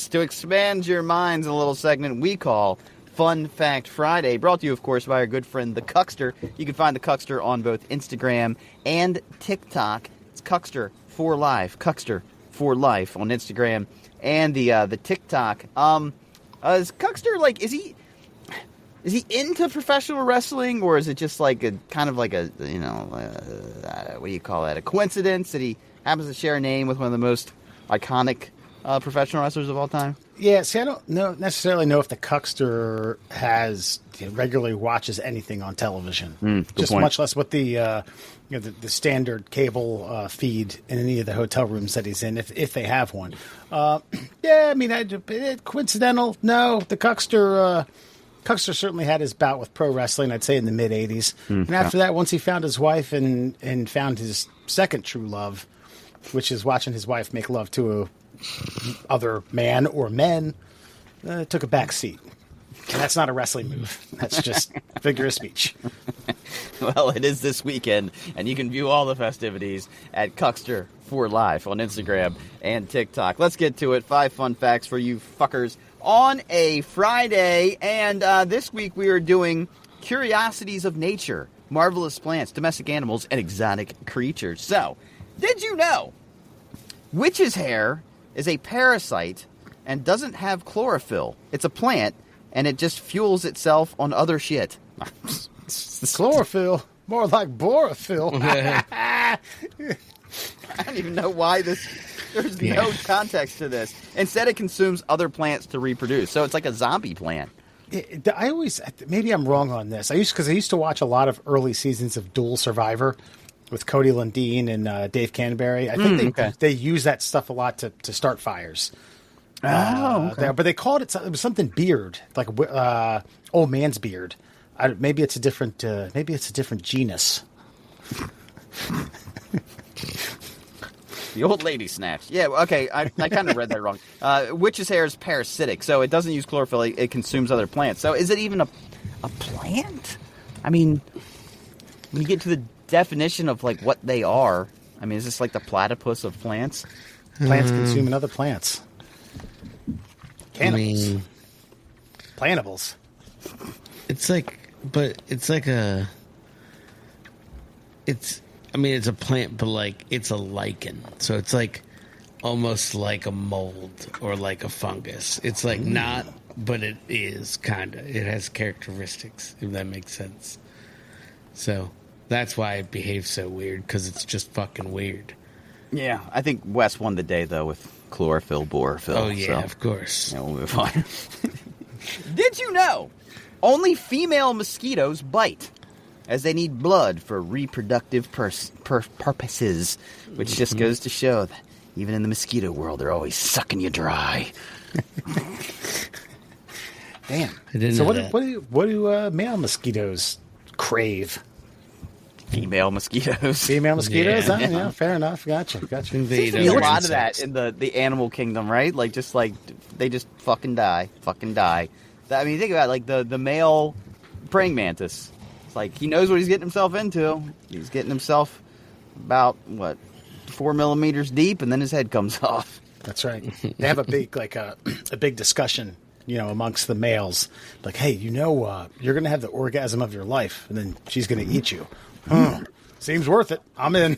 To expand your minds in a little segment we call Fun Fact Friday, brought to you, of course, by our good friend, The Cuckster. You can find The Cuckster on both Instagram and TikTok. It's Cuckster for Life. Cuckster for Life on Instagram and the TikTok. Is Cuckster, like, is he into professional wrestling, or is it just like a kind of like a, what do you call that? A coincidence that he happens to share a name with one of the most iconic professional wrestlers of all time? Yeah, see, I don't necessarily know if the Cuckster regularly watches anything on television. Just point. Much less what the standard cable feed in any of the hotel rooms that he's in, if they have one. Coincidental? No, the Cuckster certainly had his bout with pro wrestling, I'd say in the mid-'80s. And after that, once he found his wife and found his second true love, which is watching his wife make love to other man or men, took a back seat. And that's not a wrestling move. That's just figure of speech. Well, it is this weekend, and you can view all the festivities at Cuckster for Life on Instagram and TikTok. Let's get to it. 5 fun facts for you fuckers on a Friday. And this week we are doing Curiosities of Nature, marvelous plants, domestic animals, and exotic creatures. So, did you know witch's hair is a parasite and doesn't have chlorophyll? It's a plant, and it just fuels itself on other shit. Chlorophyll? More like borophyll. I don't even know why there's no context to this. Instead, it consumes other plants to reproduce. So it's like a zombie plant. Maybe I'm wrong on this. I used to watch a lot of early seasons of Dual Survivor, with Cody Lundeen and Dave Canterbury. I think they use that stuff a lot to start fires. But they called it something beard, like old man's beard. Maybe it's a different genus. The old lady snatch. Yeah, okay, I kind of read that wrong. Witch's hair is parasitic, so it doesn't use chlorophyll. It consumes other plants. So is it even a plant? I mean, when you get to the definition of like what they are, I mean, is this like the platypus of plants? Plants consuming other plants. Cannibals. I mean, Plantables. it's like it's a plant, but like it's a lichen. So it's like almost like a mold or like a fungus. It's like not, but it is kind of. It has characteristics, if that makes sense. So that's why it behaves so weird, because it's just fucking weird. Yeah, I think Wes won the day, though, with chlorophyll, borophyll. Oh, yeah, so, of course. yeah, we'll move on. Did you know only female mosquitoes bite, as they need blood for reproductive purposes, which just goes to show that even in the mosquito world, they're always sucking you dry. Damn. I didn't So know that. what do male mosquitoes crave? Female mosquitoes. Female mosquitoes? Yeah. Huh? Yeah, fair enough. Gotcha. They Seems eat to be a other lot of that insects. in the animal kingdom, right? Like they just fucking die. I mean, think about it, like the male praying mantis. It's like he knows what he's getting himself into. He's getting himself about 4 millimeters deep, and then his head comes off. That's right. They have a big a big discussion, amongst the males. Like, hey, you're going to have the orgasm of your life, and then she's going to eat you. Seems worth it. I'm in.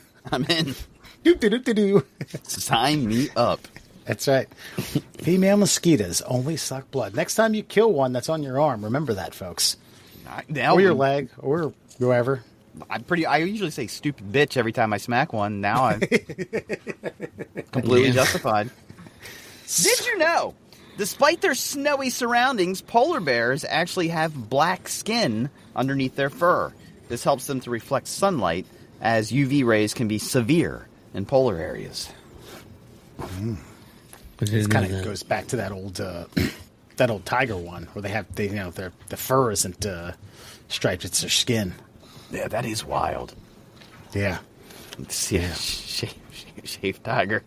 Do. Sign me up. That's right. Female mosquitoes only suck blood. Next time you kill one that's on your arm, remember that, folks. Or your leg, or whoever. I usually say stupid bitch every time I smack one. Now I'm completely justified. Did you know, despite their snowy surroundings, polar bears actually have black skin underneath their fur? This helps them to reflect sunlight, as UV rays can be severe in polar areas. This kind of goes back to that old tiger one where the fur isn't striped; it's their skin. Yeah, that is wild. Yeah, Shaved tiger.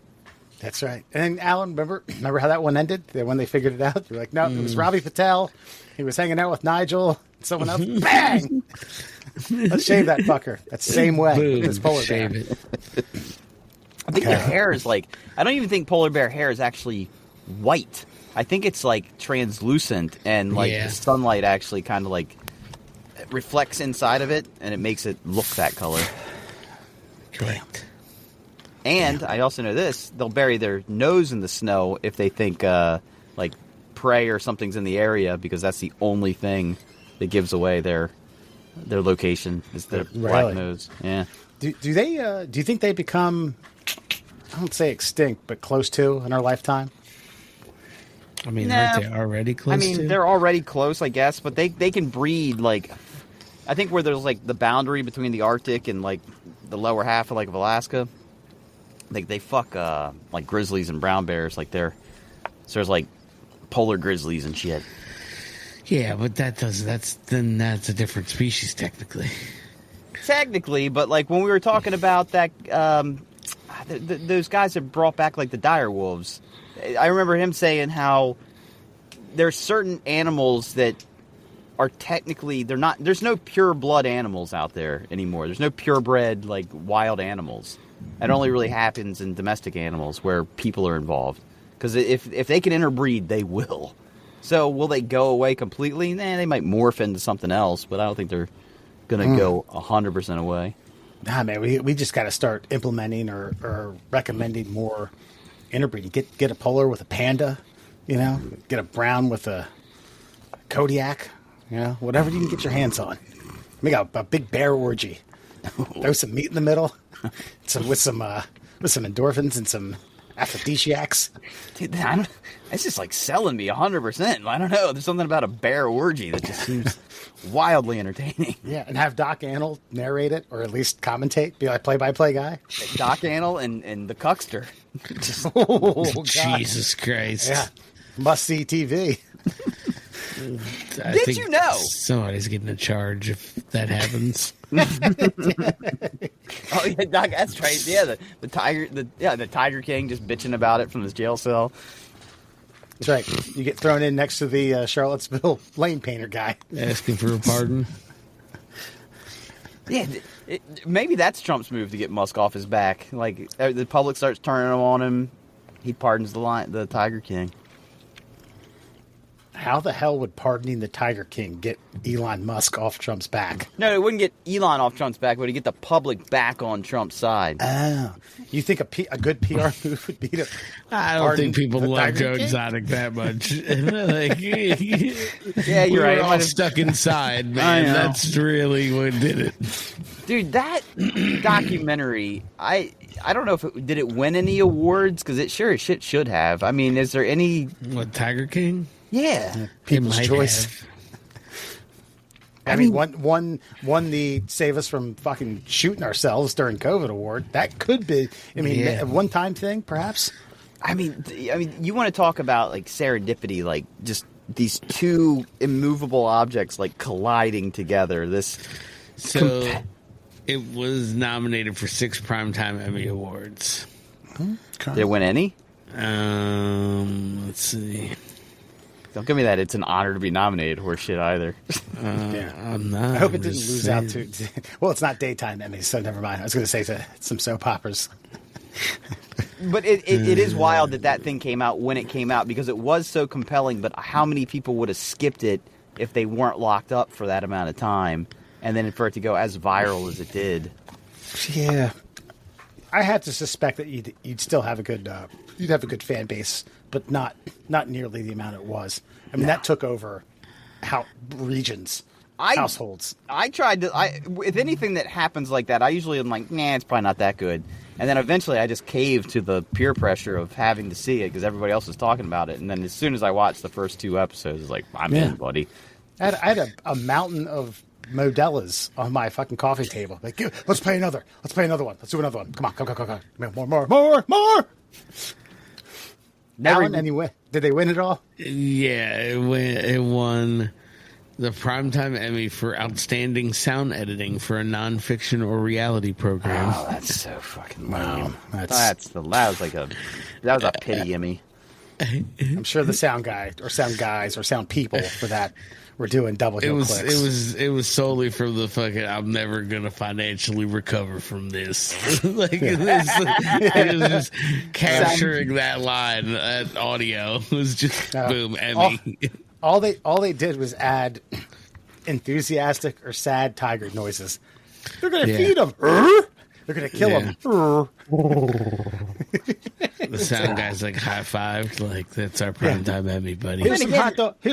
that's right. And Alan, remember how that one ended? When they figured it out, you're like, no, it was Ravi Patel. He was hanging out with Nigel and someone else. Bang! Let's shave that fucker. That's the same way. Boom, It's polar bear. shave it. I think their hair is I don't even think polar bear hair is actually white. I think it's like translucent, and the sunlight actually kind of reflects inside of it, and it makes it look that color. Correct. And I also know this: they'll bury their nose in the snow if they think prey or something's in the area, because that's the only thing that gives away their location is their black nose. Yeah. Do you think they become, I don't say extinct, but close to in our lifetime? I mean, aren't they already close to? They're already close, I guess, but they can breed, I think where there's, the boundary between the Arctic and, the lower half of, of Alaska, they fuck, grizzlies and brown bears, so there's, polar grizzlies and shit. Yeah, but that's a different species, technically. Technically, but, when we were talking about that, those guys that brought back, the dire wolves, I remember him saying how there's certain animals that are technically, there's no pure blood animals out there anymore. There's no purebred, wild animals. It only really happens in domestic animals where people are involved. Because if they can interbreed, they will. So will they go away completely? They might morph into something else, but I don't think they're going to go 100% away. Nah, man, we just got to start implementing or recommending more interbreeding. Get a polar with a panda, get a brown with a Kodiak, whatever you can get your hands on. Make a big bear orgy. Throw some meat in the middle, with some endorphins and some Aphrodisiacs. Dude, it's just like selling me 100%. I don't know. There's something about a bear orgy that just seems wildly entertaining. Yeah, and have Doc Antle narrate it, or at least commentate, be like play-by-play guy. Doc Antle and the Cuckster. Just, Oh, God. Jesus Christ. Yeah, must-see TV. Did you know? Somebody's getting a charge if that happens. Oh yeah, Doc, that's right. Yeah, the Tiger King just bitching about it from his jail cell. That's right. You get thrown in next to the Charlottesville lane painter guy. Asking for a pardon. Yeah, maybe that's Trump's move to get Musk off his back. Like the public starts turning on him, he pardons the Tiger King. How the hell would pardoning the Tiger King get Elon Musk off Trump's back? No, it wouldn't get Elon off Trump's back, but it'd get the public back on Trump's side. Oh. You think a good PR move would be to I don't pardon think people the love Tiger Joe King? Exotic that much. Like, Yeah, you're right. We're all stuck inside, man. That's really what did it. Dude, that documentary, I don't know if did it win any awards, because it sure as shit should have. I mean, is there any? What, Tiger King? Yeah. People's It might choice. have. I mean, won the Save Us from Fucking Shooting Ourselves during COVID award. That could be, I mean, Yeah. a one-time thing, perhaps. I mean, you want to talk about like serendipity, like just these two immovable objects like colliding together. This So it was nominated for 6 Primetime Emmy Awards. did it win any? Let's see. Don't give me that. It's an honor to be nominated horse shit either. Yeah. I'm not. I hope it didn't lose out to. Well, it's not daytime Emmys, so never mind. I was going to say to some soap operas. But it is wild that thing came out when it came out, because it was so compelling. But how many people would have skipped it if they weren't locked up for that amount of time, and then for it to go as viral as it did? Yeah, I had to suspect that you'd still have a good you'd have a good fan base, but not nearly the amount it was. I mean, that took over regions, households. I tried to. If anything that happens like that, I usually am like, nah, it's probably not that good. And then eventually, I just caved to the peer pressure of having to see it because everybody else was talking about it. And then as soon as I watched the first 2 episodes, it's like, I'm in, buddy. I had a mountain of Modellas on my fucking coffee table. Like, let's play another. Let's play another one. Let's do another one. Come on. More. Alan, anyway, did they win it all? Yeah, it won the Primetime Emmy for Outstanding Sound Editing for a Nonfiction or Reality Program. Oh, that's so fucking lame. Wow, That was a pity Emmy. I'm sure the sound guy or sound guys or sound people for that were doing double heel clicks. It was solely for the fucking I'm never gonna financially recover from this. It was just capturing that line, that audio. It was just boom, Emmy. All they did was add enthusiastic or sad tiger noises. They're gonna feed them. They're gonna kill them. The sound guy's like high five, like that's our primetime Emmy, buddy. Here's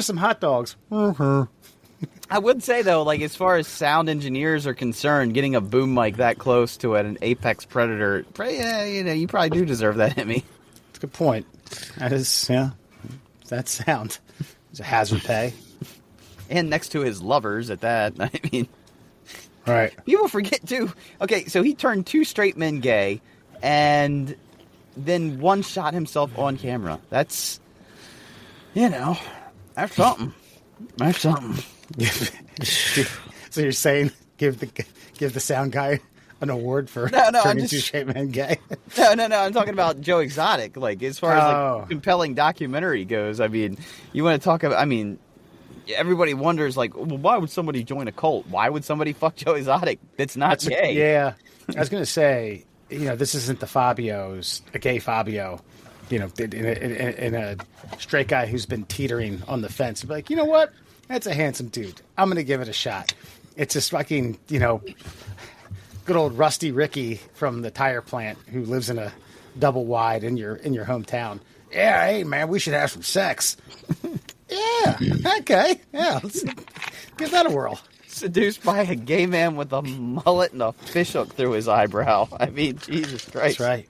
some hot dogs. I would say though, like as far as sound engineers are concerned, getting a boom mic that close to an apex predator, you probably do deserve that Emmy. That's a good point. That is, that sound. It's a hazard pay. And next to his lovers at that. I mean, right. People forget too. Okay, so he turned 2 straight men gay, and then one shot himself on camera. That's, that's something. That's something. So you're saying give the sound guy an award for turning 2 straight men gay? No. I'm talking about Joe Exotic. Like as far as like compelling documentary goes, I mean, you want to talk about? I mean, everybody wonders like, well, why would somebody join a cult? Why would somebody fuck Joe Exotic? That's gay. Yeah, I was gonna say, this isn't the Fabio's, a gay Fabio, in a straight guy who's been teetering on the fence. Be like, you know what? That's a handsome dude. I'm gonna give it a shot. It's just fucking, good old Rusty Ricky from the tire plant who lives in a double wide in your hometown. Yeah, hey man, we should have some sex. Yeah, okay, yeah, let's give that a whirl. Seduced by a gay man with a mullet and a fishhook through his eyebrow. I mean, Jesus Christ. That's right.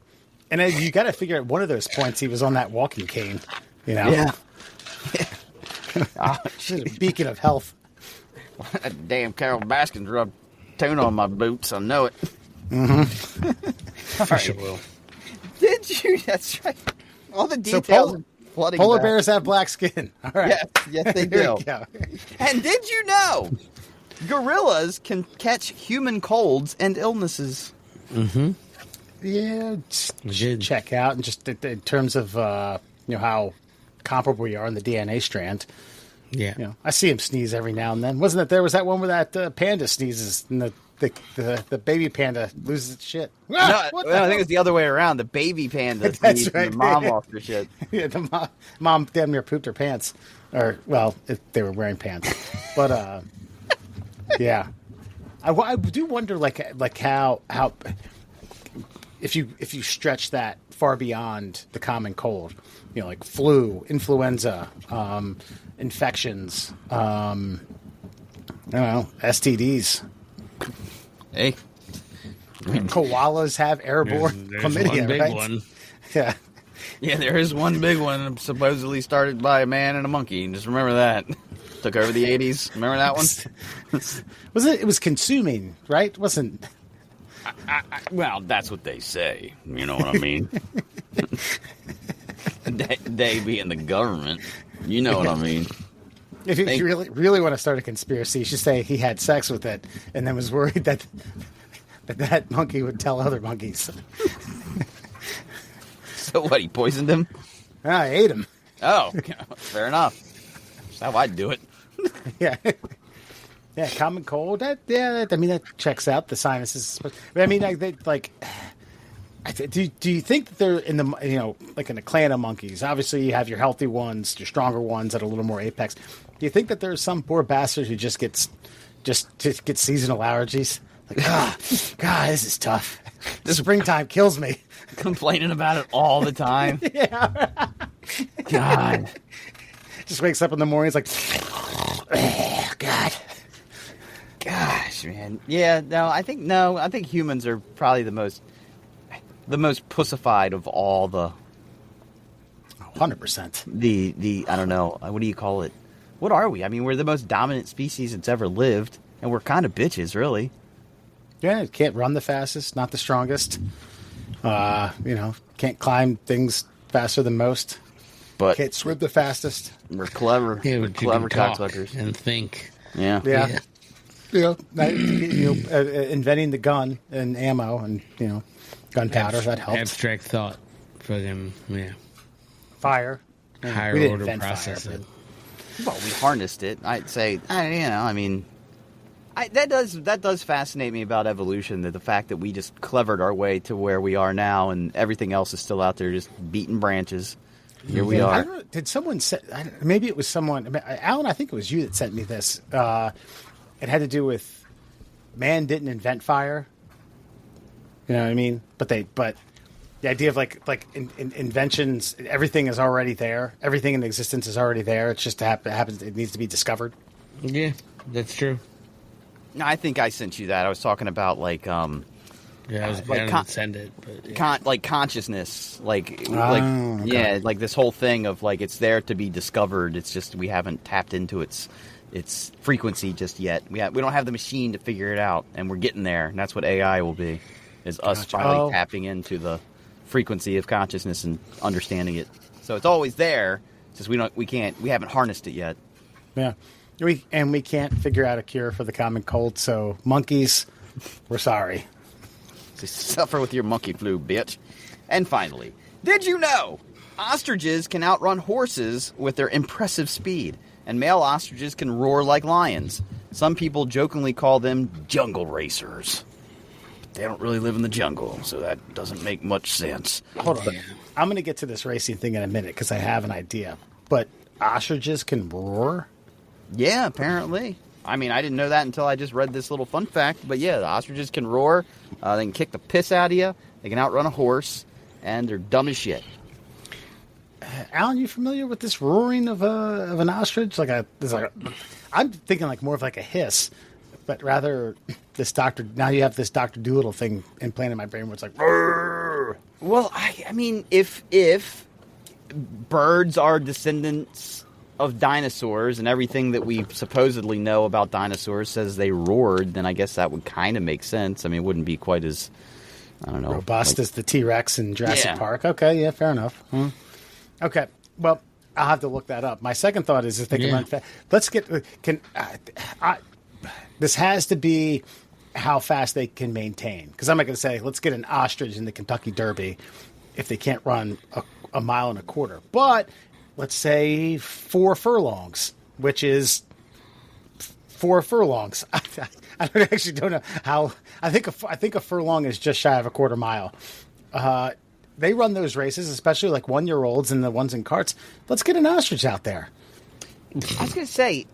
And then you got to figure at one of those points he was on that walking cane. You know, Yeah. beacon of health. That damn Carol Baskins rubbed tune on my boots. I know it. For sure will. Did you? That's right. All the So details. Flooding polar back. bears have black skin. All right. Yes, they There do. we go. And did you know gorillas can catch human colds and illnesses? Yeah, just did. check out, and just in terms of how comparable we are in the DNA strand. Yeah. You know, I see him sneeze every now and then. Wasn't it? There was that one where that panda sneezes, and the baby panda loses its shit. No, What the I think hell? it's the other way around. The baby panda That's sneezed right. and the mom lost her shit. Yeah, the mom damn near pooped her pants, or well, if they were wearing pants. But yeah, I do wonder like how if you stretch that far beyond the common cold, you know, like flu, influenza, infections, I don't know, STDs. Hey, Koalas have airborne There's chlamydia, one big right? one. Yeah. yeah, there is one big one supposedly started by a man and a monkey. Just remember that. Took over the 80s. Remember that one? Was it? It was consuming, right? It wasn't. Well, that's what they say. You know what I mean? they being the government. You know what I mean? If you really want to start a conspiracy, you should say he had sex with it and then was worried that monkey would tell other monkeys. So what, he poisoned him? I ate him. Oh, fair enough. That's how I'd do it. Yeah. Yeah, common cold. That checks out the sinuses. But I mean, do you think that they're in the like in a clan of monkeys? Obviously, you have your healthy ones, your stronger ones that are a little more apex. Do you think that there's some poor bastard who just gets seasonal allergies? Like, God, this is tough. The springtime kills me. Complaining about it all the time. Yeah. God. Just wakes up in the morning. It's like, God. Gosh, man. Yeah, no, I think humans are probably the most pussified of all the 100%. the I don't know, what do you call it? What are we? I mean, we're the most dominant species that's ever lived, and we're kind of bitches, really. Yeah, can't run the fastest, not the strongest. Can't climb things faster than most. But Can't swim the fastest. we're clever. Yeah, We're but you clever can talk cocksuckers. and think. Yeah. Yeah. Inventing the gun and ammo and gunpowder, that helps. Abstract thought. Fucking, yeah. Fire. Higher We didn't order invent fire, processing. Well, we harnessed it. I'd say, that does fascinate me about evolution. That the fact that we just clevered our way to where we are now, and everything else is still out there, just beating branches. Here we I are. don't know, did someone say? Maybe it was someone. Alan, I think it was you that sent me this. It had to do with man didn't invent fire. You know what I mean? But the idea of like inventions, everything is already there. Everything in existence is already there. It's just happens. It needs to be discovered. Yeah, that's true. No, I think I sent you that. I was talking about Yeah, I was Like going con- to send it, but yeah. like consciousness, okay. yeah, like this whole thing of like it's there to be discovered. It's just we haven't tapped into its frequency just yet. We don't have the machine to figure it out, and we're getting there. And that's what AI will be, is us Gotcha. finally tapping into the frequency of consciousness and understanding it. So it's always there. It's just we haven't harnessed it yet. Yeah, we can't figure out a cure for the common cold. So monkeys, we're sorry. Just suffer with your monkey flu, bitch. And finally, did you know ostriches can outrun horses with their impressive speed, and male ostriches can roar like lions? Some people jokingly call them jungle racers. But they don't really live in the jungle, so that doesn't make much sense. Hold on, I'm going to get to this racing thing in a minute because I have an idea. But ostriches can roar. Yeah, apparently. I mean, I didn't know that until I just read this little fun fact. But yeah, the ostriches can roar. They can kick the piss out of you. They can outrun a horse. And they're dumb as shit. Alan, you familiar with this roaring of an ostrich? I'm thinking like more of like a hiss, but rather this Doctor. Now you have this Dr. Doolittle thing implanted in my brain where it's like, "Roar." Well, I mean, if birds are descendants of dinosaurs and everything that we supposedly know about dinosaurs says they roared, then I guess that would kind of make sense. I mean, it wouldn't be quite as, I don't know, robust as the T-Rex in Jurassic Yeah. Park. Okay, yeah, fair enough. Okay, well, I'll have to look that up. My second thought is if they can run fast. Let's get this has to be how fast they can maintain. Because I'm not going to say let's get an ostrich in the Kentucky Derby if they can't run a mile and a quarter. But let's say 4 furlongs, which is 4 furlongs. I don't know how. I think a furlong is just shy of a quarter mile. They run those races, especially like 1-year-olds and the ones in carts. Let's get an ostrich out there. I was going to say,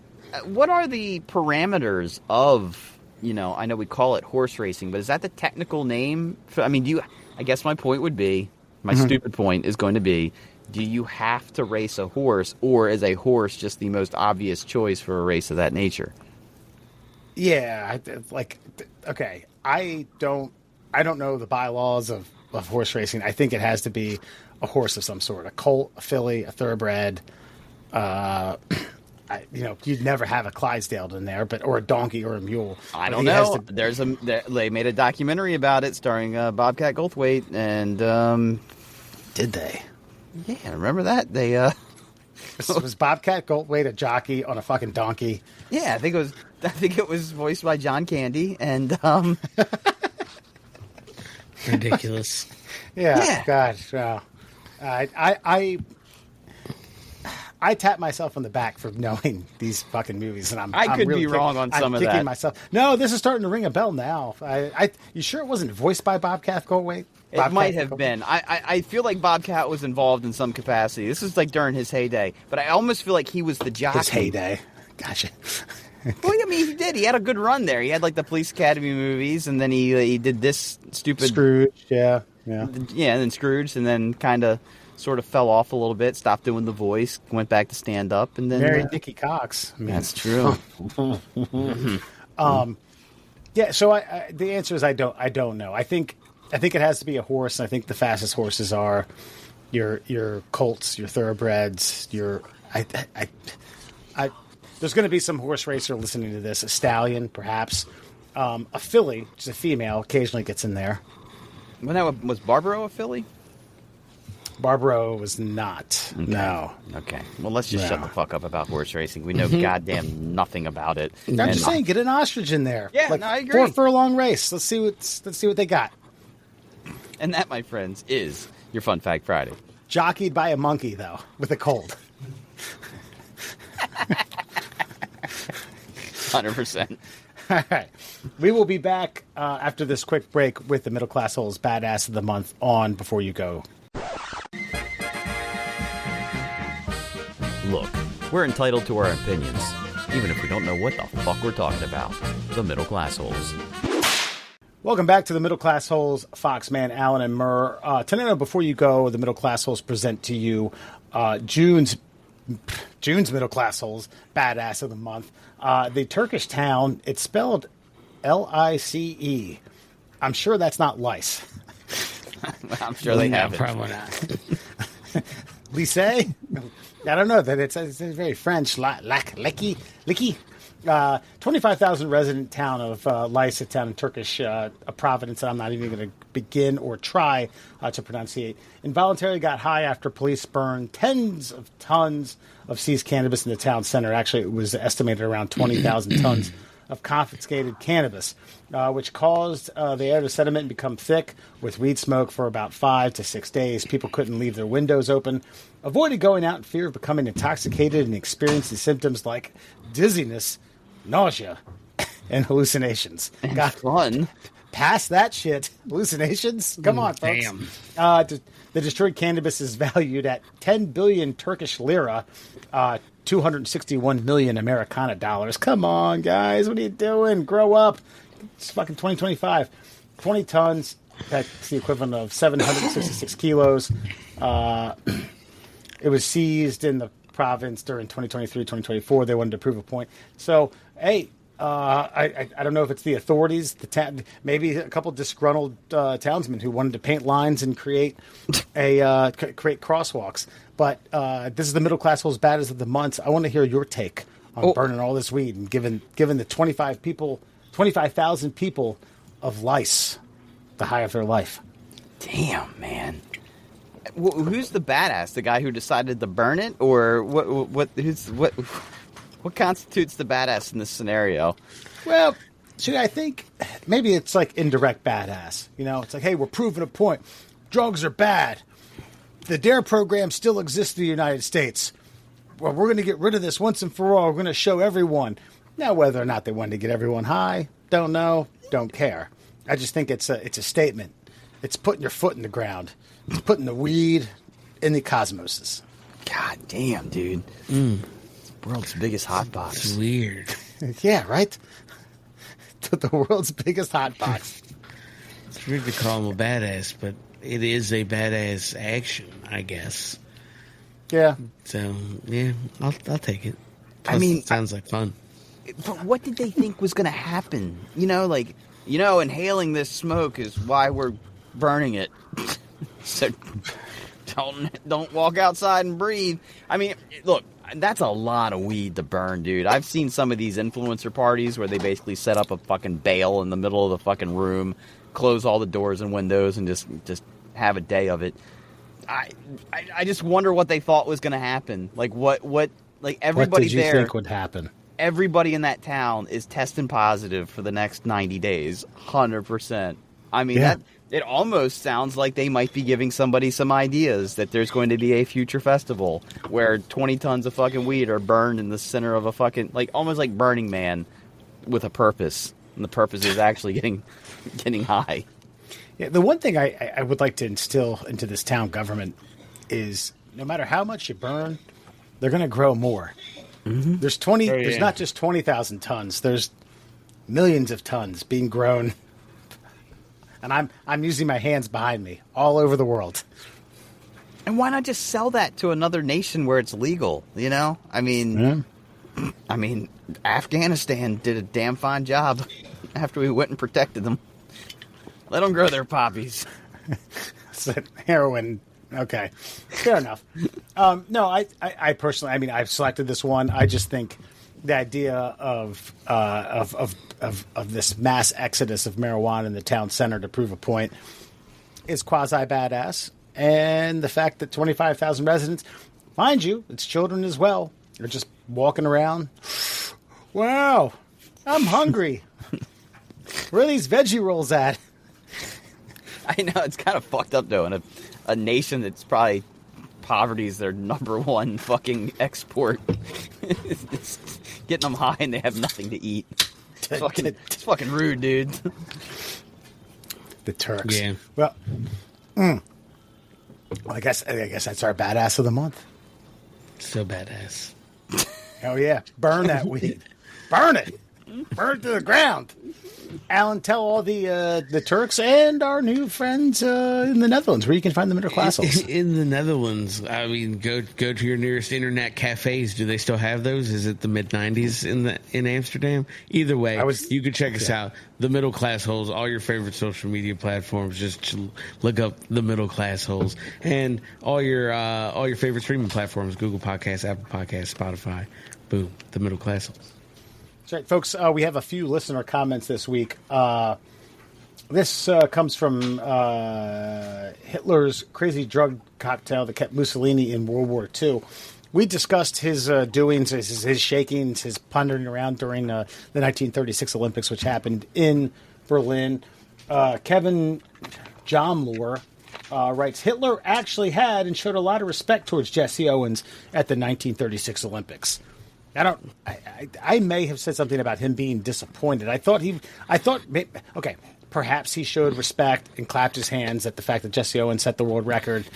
what are the parameters of, I know we call it horse racing, but is that the technical name? I mean, I guess my point would be, my stupid point is going to be, do you have to race a horse, or is a horse just the most obvious choice for a race of that nature? Yeah, okay. I don't know the bylaws of horse racing. I think it has to be a horse of some sort, a colt, a filly, a thoroughbred. You'd never have a Clydesdale in there, or a donkey or a mule. I don't know. They made a documentary about it starring Bobcat Goldthwait, and Did they? yeah, remember that they. Was Bobcat Goldthwait a jockey on a fucking donkey? Yeah, I think it was voiced by John Candy, and Ridiculous. Yeah. God. Wow. I tap myself on the back for knowing these fucking movies, and I could really be wrong on some I'm of kicking that. myself. No, this is starting to ring a bell now. You sure it wasn't voiced by Bobcat Goldthwait? it might have been. I feel like Bobcat was involved in some capacity. This is like during his heyday, but I almost feel like he was the jockey. His heyday. Gotcha. Well, I mean, he did. He had a good run there. He had like the Police Academy movies, and then he did this stupid Scrooge. Yeah. and then Scrooge, and then kind of sort of fell off a little bit, stopped doing the voice, went back to stand up, and then Married Dickie Cox. I mean, that's true. Yeah. So the answer is I don't know. I think it has to be a horse. And I think the fastest horses are your colts, your thoroughbreds, there's going to be some horse racer listening to this. A stallion, perhaps. A filly, which is a female, occasionally gets in there. Was Barbaro a filly? Barbaro was not. Okay. No. Okay. Well, let's just No. shut the fuck up about horse racing. We know goddamn nothing about it. I'm And just saying, get an ostrich in there. Yeah, like no, I agree. 4 furlong race. Let's see what they got. And that, my friends, is your Fun Fact Friday. Jockeyed by a monkey, though, with a cold. 100%. All right. We will be back after this quick break with the Middle Class Holes Badass of the Month on Before You Go. Look, we're entitled to our opinions, even if we don't know what the fuck we're talking about. The Middle Class Holes. Welcome back to the Middle Class Holes, Foxman, Allen, and Murr. Tonight, Before You Go, the Middle Class Holes present to you June's Middle Class Holes Badass of the Month. The Turkish town, it's spelled Lice. I'm sure that's not lice. I'm sure they have it. Probably not. Lyce? I don't know. That it's very French. Licky. 25,000 resident town of Lyce, a town in Turkish, a province that I'm not even going to begin or try to pronunciate. Involuntarily got high after police burned tens of tons of seized cannabis in the town center. Actually, it was estimated around 20,000 tons of confiscated cannabis, which caused the air to sediment and become thick with weed smoke for about 5 to 6 days. People couldn't leave their windows open, avoided going out in fear of becoming intoxicated, and experiencing symptoms like dizziness, nausea, and hallucinations. Got fun. Past that shit. Hallucinations? Come on, folks. Damn. The destroyed cannabis is valued at 10 billion Turkish lira, 261 million Americana dollars. Come on, guys. What are you doing? Grow up. It's fucking 2025. 20 tons. That's the equivalent of 766 kilos. It was seized in the province during 2023, 2024. They wanted to prove a point. So, hey, I don't know if it's the authorities, maybe a couple disgruntled townsmen who wanted to paint lines and create create crosswalks. But this is the middle class holes bad as of the month. I want to hear your take on burning all this weed and given the 25,000 people of lice the high of their life. Damn, man. Who's the badass? The guy who decided to burn it, or what? What constitutes the badass in this scenario? Well, see, I think maybe it's like indirect badass. You know, it's like, hey, we're proving a point. Drugs are bad. The DARE program still exists in the United States. Well, we're going to get rid of this once and for all. We're going to show everyone. Now, whether or not they wanted to get everyone high, don't know, don't care. I just think it's a statement. It's putting your foot in the ground. It's putting the weed in the cosmoses. God damn, dude. It's the world's biggest hot box. It's weird. Yeah, right? The world's biggest hot box. It's weird to call him a badass, but it is a badass action, I guess. Yeah. So, yeah, I'll take it. Plus, I mean, it sounds like fun. But what did they think was going to happen? You know, inhaling this smoke is why we're burning it. So don't walk outside and breathe. I mean, look, that's a lot of weed to burn, dude. I've seen some of these influencer parties where they basically set up a fucking bale in the middle of the fucking room, close all the doors and windows, and just have a day of it. I just wonder what they thought was going to happen. Like everybody what did you there think would happen? Everybody in that town is testing positive for the next 90 days. 100%. I mean, yeah. It almost sounds like they might be giving somebody some ideas that there's going to be a future festival where 20 tons of fucking weed are burned in the center of a fucking, almost like Burning Man with a purpose. And the purpose is actually getting high. Yeah, the one thing I would like to instill into this town government is no matter how much you burn, they're going to grow more. Mm-hmm. There's not just 20,000 tons. There's millions of tons being grown. And I'm using my hands behind me all over the world. And why not just sell that to another nation where it's legal? You know, I mean, Afghanistan did a damn fine job after we went and protected them. Let them grow their poppies. Heroin. Okay, fair enough. No, I personally, I've selected this one. I just think the idea of this mass exodus of marijuana in the town center to prove a point is quasi badass, and the fact that 25,000 residents, mind you, it's children as well, are just walking around. Wow, I'm hungry. Where are these veggie rolls at? I know, it's kind of fucked up though, in a nation that's probably poverty's their number one fucking export. It's getting them high and they have nothing to eat. It's fucking rude, dude. The Turks. Yeah. Well, I guess that's our badass of the month. So badass. Hell yeah. Burn that weed. Burn it. Burn it to the ground. Alan, tell all the Turks and our new friends in the Netherlands where you can find the middle class holes. In the Netherlands, I mean, go to your nearest internet cafes. Do they still have those? Is it the mid-90s in Amsterdam? Either way, you can check us out. The Middle Class Holes, all your favorite social media platforms. Just look up the Middle Class Holes, and all your favorite streaming platforms: Google Podcasts, Apple Podcasts, Spotify. Boom, the Middle Class Holes. That's right, folks. We have a few listener comments this week. This comes from Hitler's crazy drug cocktail that kept Mussolini in World War II. We discussed his doings, his shakings, his pondering around during the 1936 Olympics, which happened in Berlin. Kevin Jomlor writes, Hitler actually had and showed a lot of respect towards Jesse Owens at the 1936 Olympics. I may have said something about him being disappointed. Okay, perhaps he showed respect and clapped his hands at the fact that Jesse Owens set the world record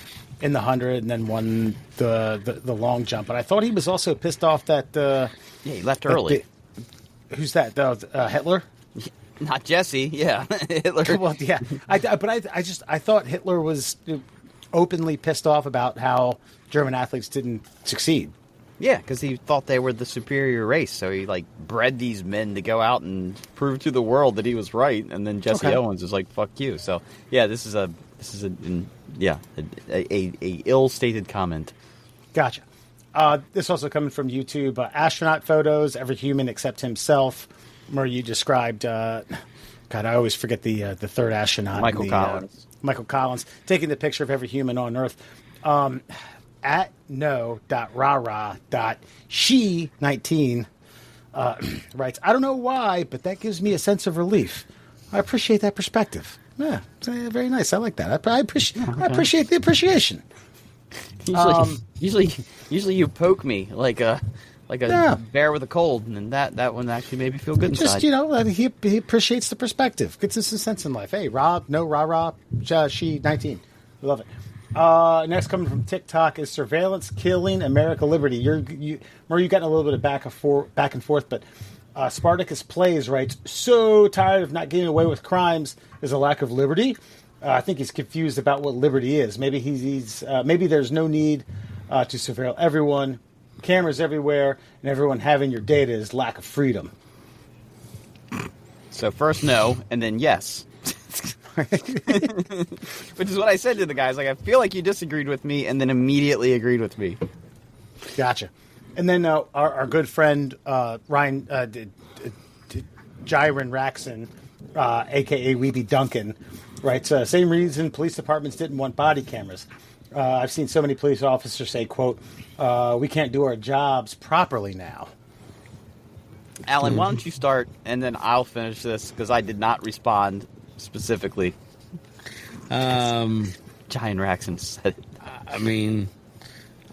in the 100 and then won the long jump. But I thought he was also pissed off that he left early. Who's that? Hitler? Not Jesse. Yeah, Hitler. Well, yeah. I thought Hitler was openly pissed off about how German athletes didn't succeed. Yeah, because he thought they were the superior race, so he like bred these men to go out and prove to the world that he was right. And then Jesse Owens is like, "Fuck you." So yeah, this is a ill-stated comment. Gotcha. This also coming from YouTube. Astronaut photos, every human except himself. Where you described, God, I always forget the third astronaut. Michael Collins. Michael Collins, taking the picture of every human on Earth. At no.rara.she19 writes, I don't know why, but that gives me a sense of relief. I appreciate that perspective. Yeah, it's, very nice. I like that. I appreciate the appreciation. Usually you poke me like a bear with a cold, and that one actually made me feel good inside. Just, he appreciates the perspective. Gets us a sense in life. Hey, Rob, no, rah-rah, she 19. We love it. Next coming from TikTok is surveillance killing America Liberty. You got a little bit of back and forth, but Spartacus Plays writes, so tired of not getting away with crimes is a lack of liberty. I think he's confused about what liberty is. Maybe maybe there's no need to surveil everyone. Cameras everywhere, and everyone having your data is lack of freedom. So first no, and then yes. Which is what I said to the guys. Like, I feel like you disagreed with me, and then immediately agreed with me. Gotcha. And then our good friend Ryan Jiren Raxon, a.k.a. Weeby Duncan, writes, same reason police departments didn't want body cameras. I've seen so many police officers say, quote, we can't do our jobs properly now. Alan, why don't you start, and then I'll finish this, because I did not respond specifically. Giant Raxon said it. I mean,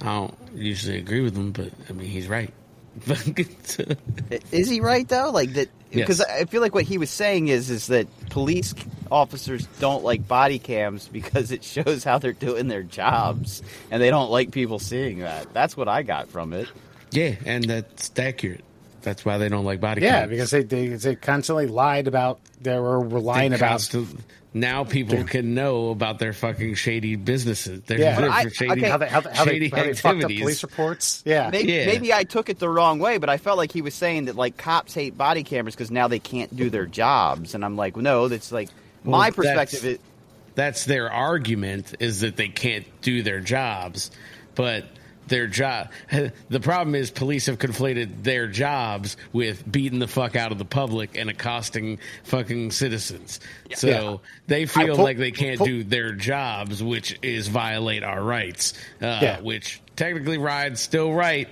I don't usually agree with him, but I mean, he's right. Is he right though? Like that? Because Yes. I feel like what he was saying is that police officers don't like body cams because it shows how they're doing their jobs, and they don't like people seeing that. That's what I got from it. Yeah, and that's accurate. That's why they don't like body Yeah, cams. because they constantly lied about they were lying about. Now people can know about their fucking shady businesses. Their shady, how they shady fucked up activities. police reports. Yeah, Maybe I took it the wrong way, but I felt like he was saying that like cops hate body cameras because now they can't do their jobs, and I'm like, no, that's like my perspective. That's their argument, is that they can't do their jobs, but their job. The problem is police have conflated their jobs with beating the fuck out of the public and accosting fucking citizens. Yeah. So they feel like they can't do their jobs, which is violate our rights, which technically Ryan's still right,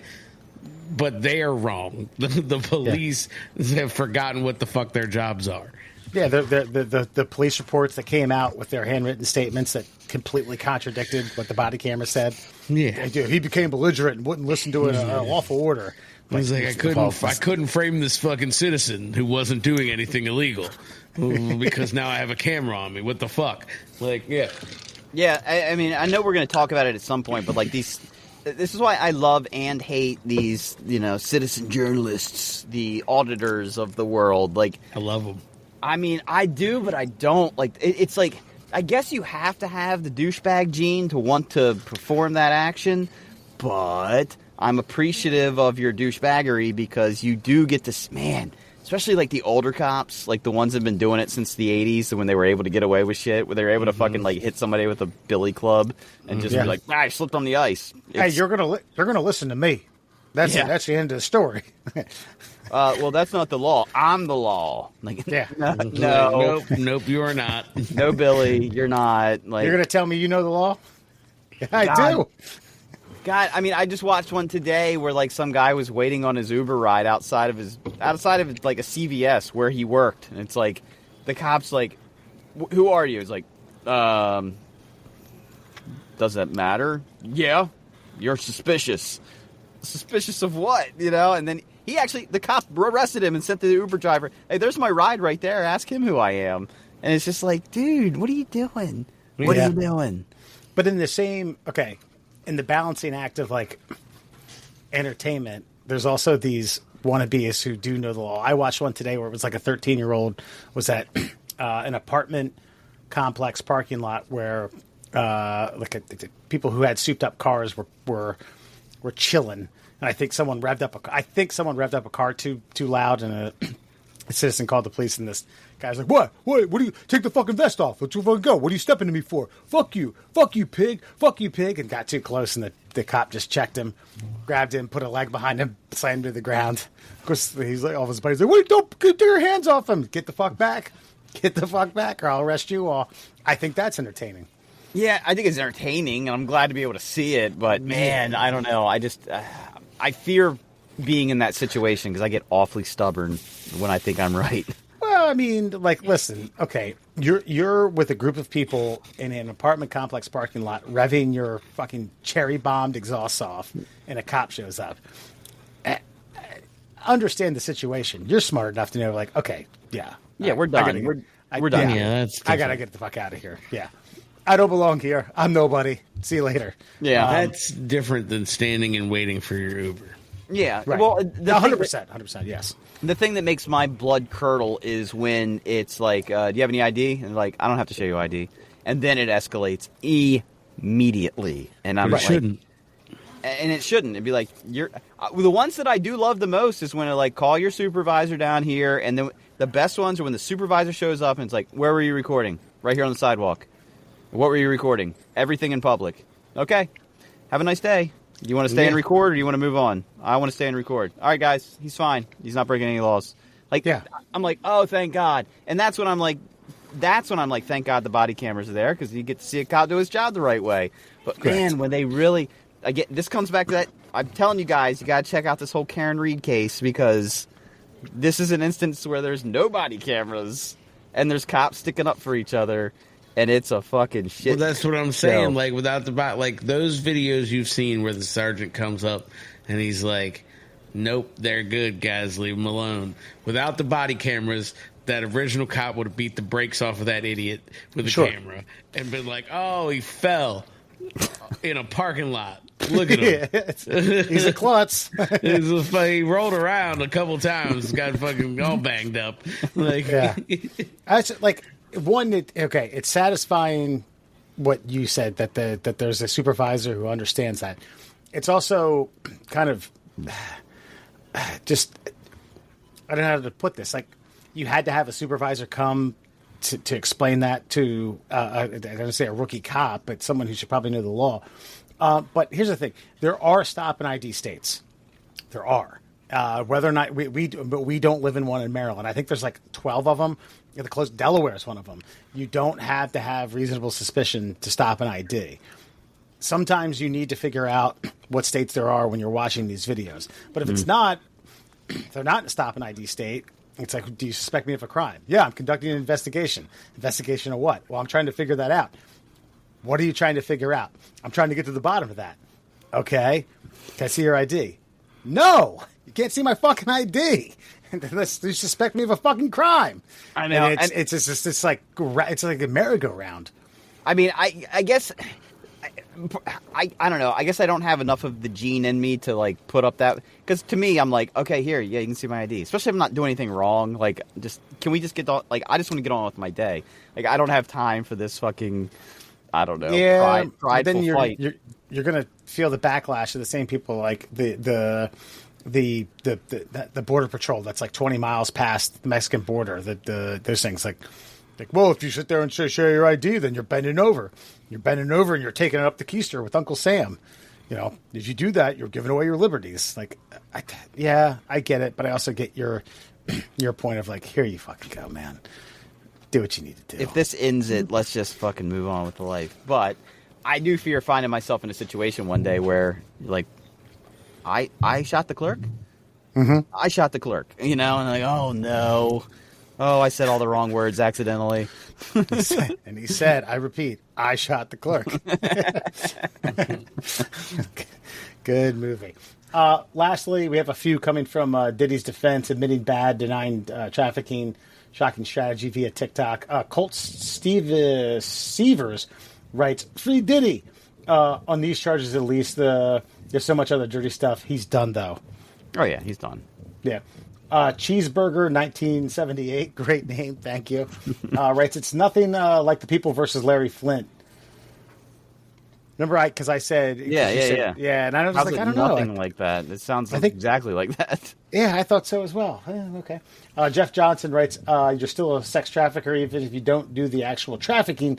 but they're wrong. The police have forgotten what the fuck their jobs are. Yeah, the police reports that came out with their handwritten statements that completely contradicted what the body camera said. Yeah, he became belligerent and wouldn't listen to an lawful order. He's like, I couldn't frame this fucking citizen who wasn't doing anything illegal because now I have a camera on me. What the fuck? Like, yeah. I mean, I know we're going to talk about it at some point, but like this is why I love and hate these, citizen journalists, the auditors of the world. Like, I love them. I mean, I do, but I don't. Like, it's like, I guess you have to have the douchebag gene to want to perform that action, but I'm appreciative of your douchebaggery because you do get this, man, especially like the older cops, like the ones that have been doing it since the 80s, when they were able to get away with shit, where they were able to fucking like hit somebody with a billy club and just be like, I slipped on the ice. Hey, you're gonna listen to me. That's the end of the story. Well, that's not the law. I'm the law. Like, Nope, you are not. No, Billy, you're not. Like, you're gonna tell me you know the law? I do. God, I mean, I just watched one today where like some guy was waiting on his Uber ride outside of like a CVS where he worked, and it's like the cops like, who are you? It's like, does that matter? Yeah, you're suspicious. Suspicious of what? And then the cop arrested him and sent the Uber driver, hey, there's my ride right there. Ask him who I am. And it's just like, dude, what are you doing? What are you doing? But in the balancing act of like entertainment, there's also these wannabes who do know the law. I watched one today where it was like a 13-year-old was at an apartment complex parking lot where people who had souped up cars were We're chilling, and I think someone revved up a car too loud, and a citizen called the police, and this guy's like, "What? What do you take the fucking vest off? Let's fucking go. What are you stepping to me for? Fuck you, pig, fuck you, pig!" And got too close, and the cop just checked him, grabbed him, put a leg behind him, slammed him to the ground. Of course, he's like, all of his buddies like, "Wait, don't get your hands off him! Get the fuck back! Get the fuck back, or I'll arrest you all." I think that's entertaining. Yeah, I think it's entertaining, and I'm glad to be able to see it. But man, I don't know. I just I fear being in that situation because I get awfully stubborn when I think I'm right. Well, I mean, like, listen, okay, you're with a group of people in an apartment complex parking lot, revving your fucking cherry bombed exhaust off, and a cop shows up. Understand the situation. You're smart enough to know, like, okay, yeah, we're done. We're done. Yeah, that's I gotta get the fuck out of here. Yeah. I don't belong here. I'm nobody. See you later. Yeah. That's different than standing and waiting for your Uber. Yeah. Right. Well, 100%. Yes. The thing that makes my blood curdle is when it's like, do you have any ID? And like, I don't have to show you ID. And then it escalates immediately. And I'm It like, shouldn't. and it shouldn't. It'd be like, the ones that I do love the most is when it like, call your supervisor down here. And then the best ones are when the supervisor shows up and it's like, where were you recording? Right here on the sidewalk. What were you recording? Everything in public. Okay. Have a nice day. You want to stay and record, or do you want to move on? I want to stay and record. All right, guys. He's fine. He's not breaking any laws. Like, yeah. I'm like, oh, thank God. And that's when I'm like, thank God the body cameras are there because you get to see a cop do his job the right way. But man, when they really, this comes back to that. I'm telling you guys, you got to check out this whole Karen Reed case because this is an instance where there's no body cameras and there's cops sticking up for each other. And it's a fucking shit. Well, that's what I'm saying. Like, without the like those videos you've seen where the sergeant comes up and he's like, "Nope, they're good, guys. Leave them alone." Without the body cameras, that original cop would have beat the brakes off of that idiot with the camera and been like, "Oh, he fell in a parking lot. Look at him. He's a klutz." He rolled around a couple times, got fucking all banged up. Like, yeah. Like. It's satisfying what you said that there's a supervisor who understands that. It's also kind of just, I don't know how to put this. Like, you had to have a supervisor come to explain that to I don't say a rookie cop, but someone who should probably know the law. But here's the thing: there are stop and ID states. There are. Whether or not we don't live in one in Maryland. I think there's like 12 of them. The close Delaware is one of them. You don't have to have reasonable suspicion to stop an ID. Sometimes you need to figure out what states there are when you're watching these videos. But if it's not, if they're not in a stop an ID state, it's like, do you suspect me of a crime? Yeah, I'm conducting an investigation. Investigation of what? Well, I'm trying to figure that out. What are you trying to figure out? I'm trying to get to the bottom of that. Okay. Can I see your ID? No, you can't see my fucking ID. Unless you suspect me of a fucking crime. I know. And it's like a merry-go-round. I mean, I guess I don't know. I guess I don't have enough of the gene in me to like put up that, because to me, I'm like, okay, here, yeah, you can see my ID. Especially if I'm not doing anything wrong. Like, can we just get on? Like, I just want to get on with my day. Like, I don't have time for this fucking, I don't know, prideful then fight. You're gonna feel the backlash of the same people, like the border patrol that's like 20 miles past the Mexican border. Those things like, well, if you sit there and show your ID, then you're bending over. You're bending over and you're taking it up the keister with Uncle Sam. You know, if you do that, you're giving away your liberties. Like, I get it, but I also get your point of like, here you fucking go, man. Do what you need to do. If this ends it, let's just fucking move on with the life. But I do fear finding myself in a situation one day where, like, I shot the clerk. Mm-hmm. I shot the clerk, you know, and I'm like, oh no. Oh, I said all the wrong words accidentally. And he said, I repeat, I shot the clerk. Good movie. Lastly, we have a few coming from Diddy's defense, admitting bad, denying trafficking, shocking strategy via TikTok. Colt Severs writes, "Free Diddy." On these charges, at least, there's so much other dirty stuff. He's done, though. Oh, yeah, he's done. Yeah. Cheeseburger 1978, great name, thank you. Writes, "It's nothing like the people versus Larry Flint." Remember, because I said, Yeah. and I was How's like, it I don't know. nothing like that. It sounds I think- exactly like that. Yeah, I thought so as well. Yeah, okay. Jeff Johnson writes, you're still a sex trafficker even if you don't do the actual trafficking,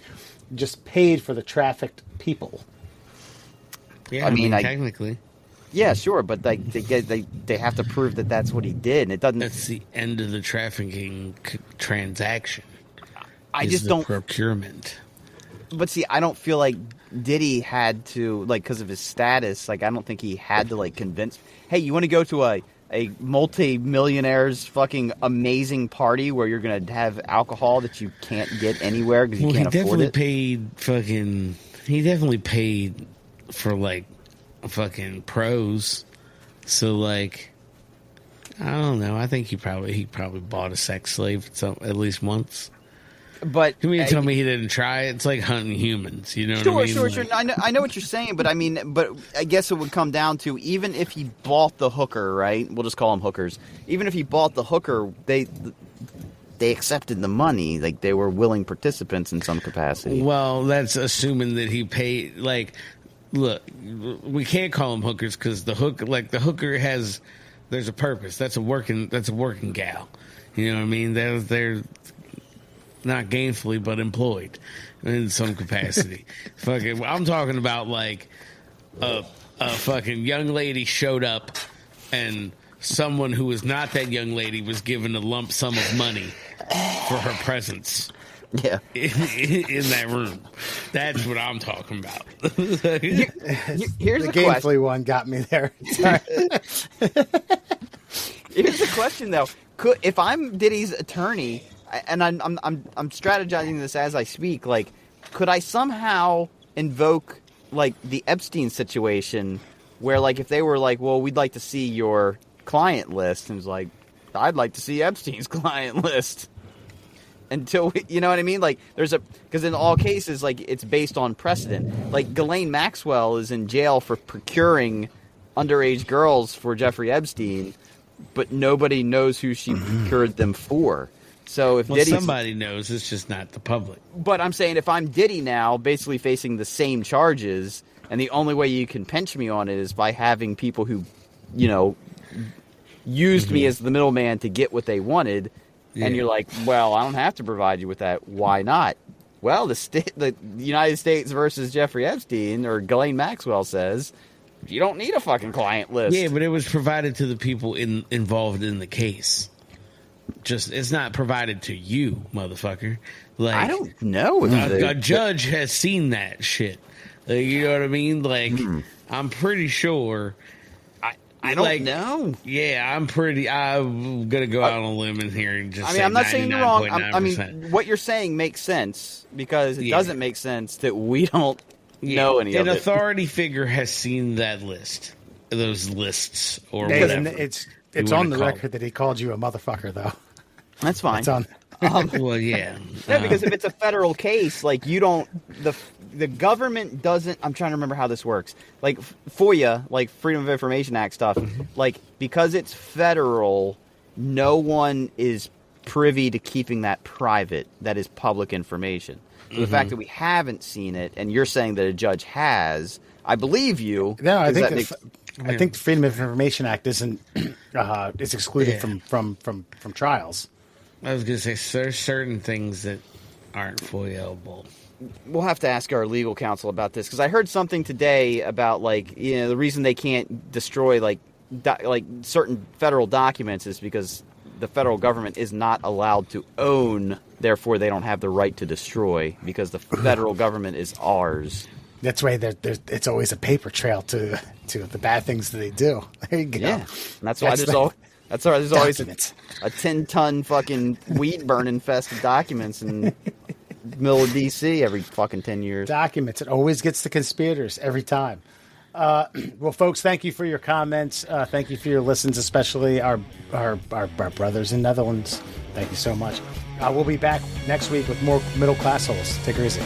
you just paid for the trafficked people. Yeah, technically. Yeah, sure, but like they have to prove that that's what he did, and it doesn't. That's the end of the trafficking transaction. I just don't procurement. But see, I don't feel like Diddy had to, like, because of his status. Like, I don't think he had to, like, convince. Hey, you want to go to a multi-millionaire's fucking amazing party where you're gonna have alcohol that you can't get anywhere because you can't afford it? He definitely paid for like fucking pros. So like, I don't know. I think he probably bought a sex slave at least once. But you mean to tell me he didn't try it? It's like hunting humans, you know what I mean? Sure. I know what you're saying, but but I guess it would come down to, even if he bought the hooker, right? We'll just call them hookers. Even if he bought the hooker, they accepted the money. Like, they were willing participants in some capacity. Well, that's assuming that he paid. Like, look, we can't call them hookers because the hooker there's a purpose. That's a working gal. You know what I mean? They're not gainfully, but employed in some capacity. Fucking, I'm talking about like a fucking young lady showed up and someone who was not that young lady was given a lump sum of money for her presence. Yeah, in that room. That's what I'm talking about. Here's the gainfully one got me there. Sorry. Here's the question, though: if I'm Diddy's attorney, and I'm strategizing this as I speak, like, could I somehow invoke like the Epstein situation, where like if they were like, well, we'd like to see your client list, and it's like, I'd like to see Epstein's client list. Until you know what I mean? Like, because in all cases, like, it's based on precedent. Like, Ghislaine Maxwell is in jail for procuring underage girls for Jeffrey Epstein, but nobody knows who she procured them for. So if somebody knows, it's just not the public. But I'm saying, if I'm Diddy now, basically facing the same charges, and the only way you can pinch me on it is by having people who, you know, used me as the middleman to get what they wanted. Yeah. And you're like, well, I don't have to provide you with that. Why not? Well, the United States versus Jeffrey Epstein, or Ghislaine Maxwell, says you don't need a fucking client list. Yeah, but it was provided to the people involved in the case. Just, it's not provided to you, motherfucker. Like, I don't know. A judge has seen that shit. Like, you know what I mean? Like, I'm pretty sure. I don't know. Yeah, I'm going to go out on a limb in here and just say I'm not saying you're wrong. I mean, 99.9%. what you're saying makes sense, because it doesn't make sense that we don't know any of it. An authority figure has seen that list, those lists, or whatever. It's on the record that he called you a motherfucker, though. That's fine. It's on. Well, yeah. Yeah, because if it's a federal case, like, you don't, the government doesn't, I'm trying to remember how this works. Like, FOIA, like Freedom of Information Act stuff, like, because it's federal, no one is privy to keeping that private. That is public information. So the fact that we haven't seen it, and you're saying that a judge has, I believe you. No, I think the Freedom of Information Act isn't is excluded from trials. I was going to say, there's certain things that aren't FOIA-able. We'll have to ask our legal counsel about this, because I heard something today about, like, you know, the reason they can't destroy like certain federal documents is because the federal government is not allowed to own, therefore they don't have the right to destroy, because the federal government is ours. That's why it's always a paper trail to the bad things that they do. There you go. Yeah, and that's why there's always a 10-ton fucking weed burn infested documents in the middle of D.C. every fucking 10 years. Documents. It always gets the conspirators every time. Well, folks, thank you for your comments. Thank you for your listens, especially our brothers in Netherlands. Thank you so much. We'll be back next week with more Middle Class Holes. Take her easy.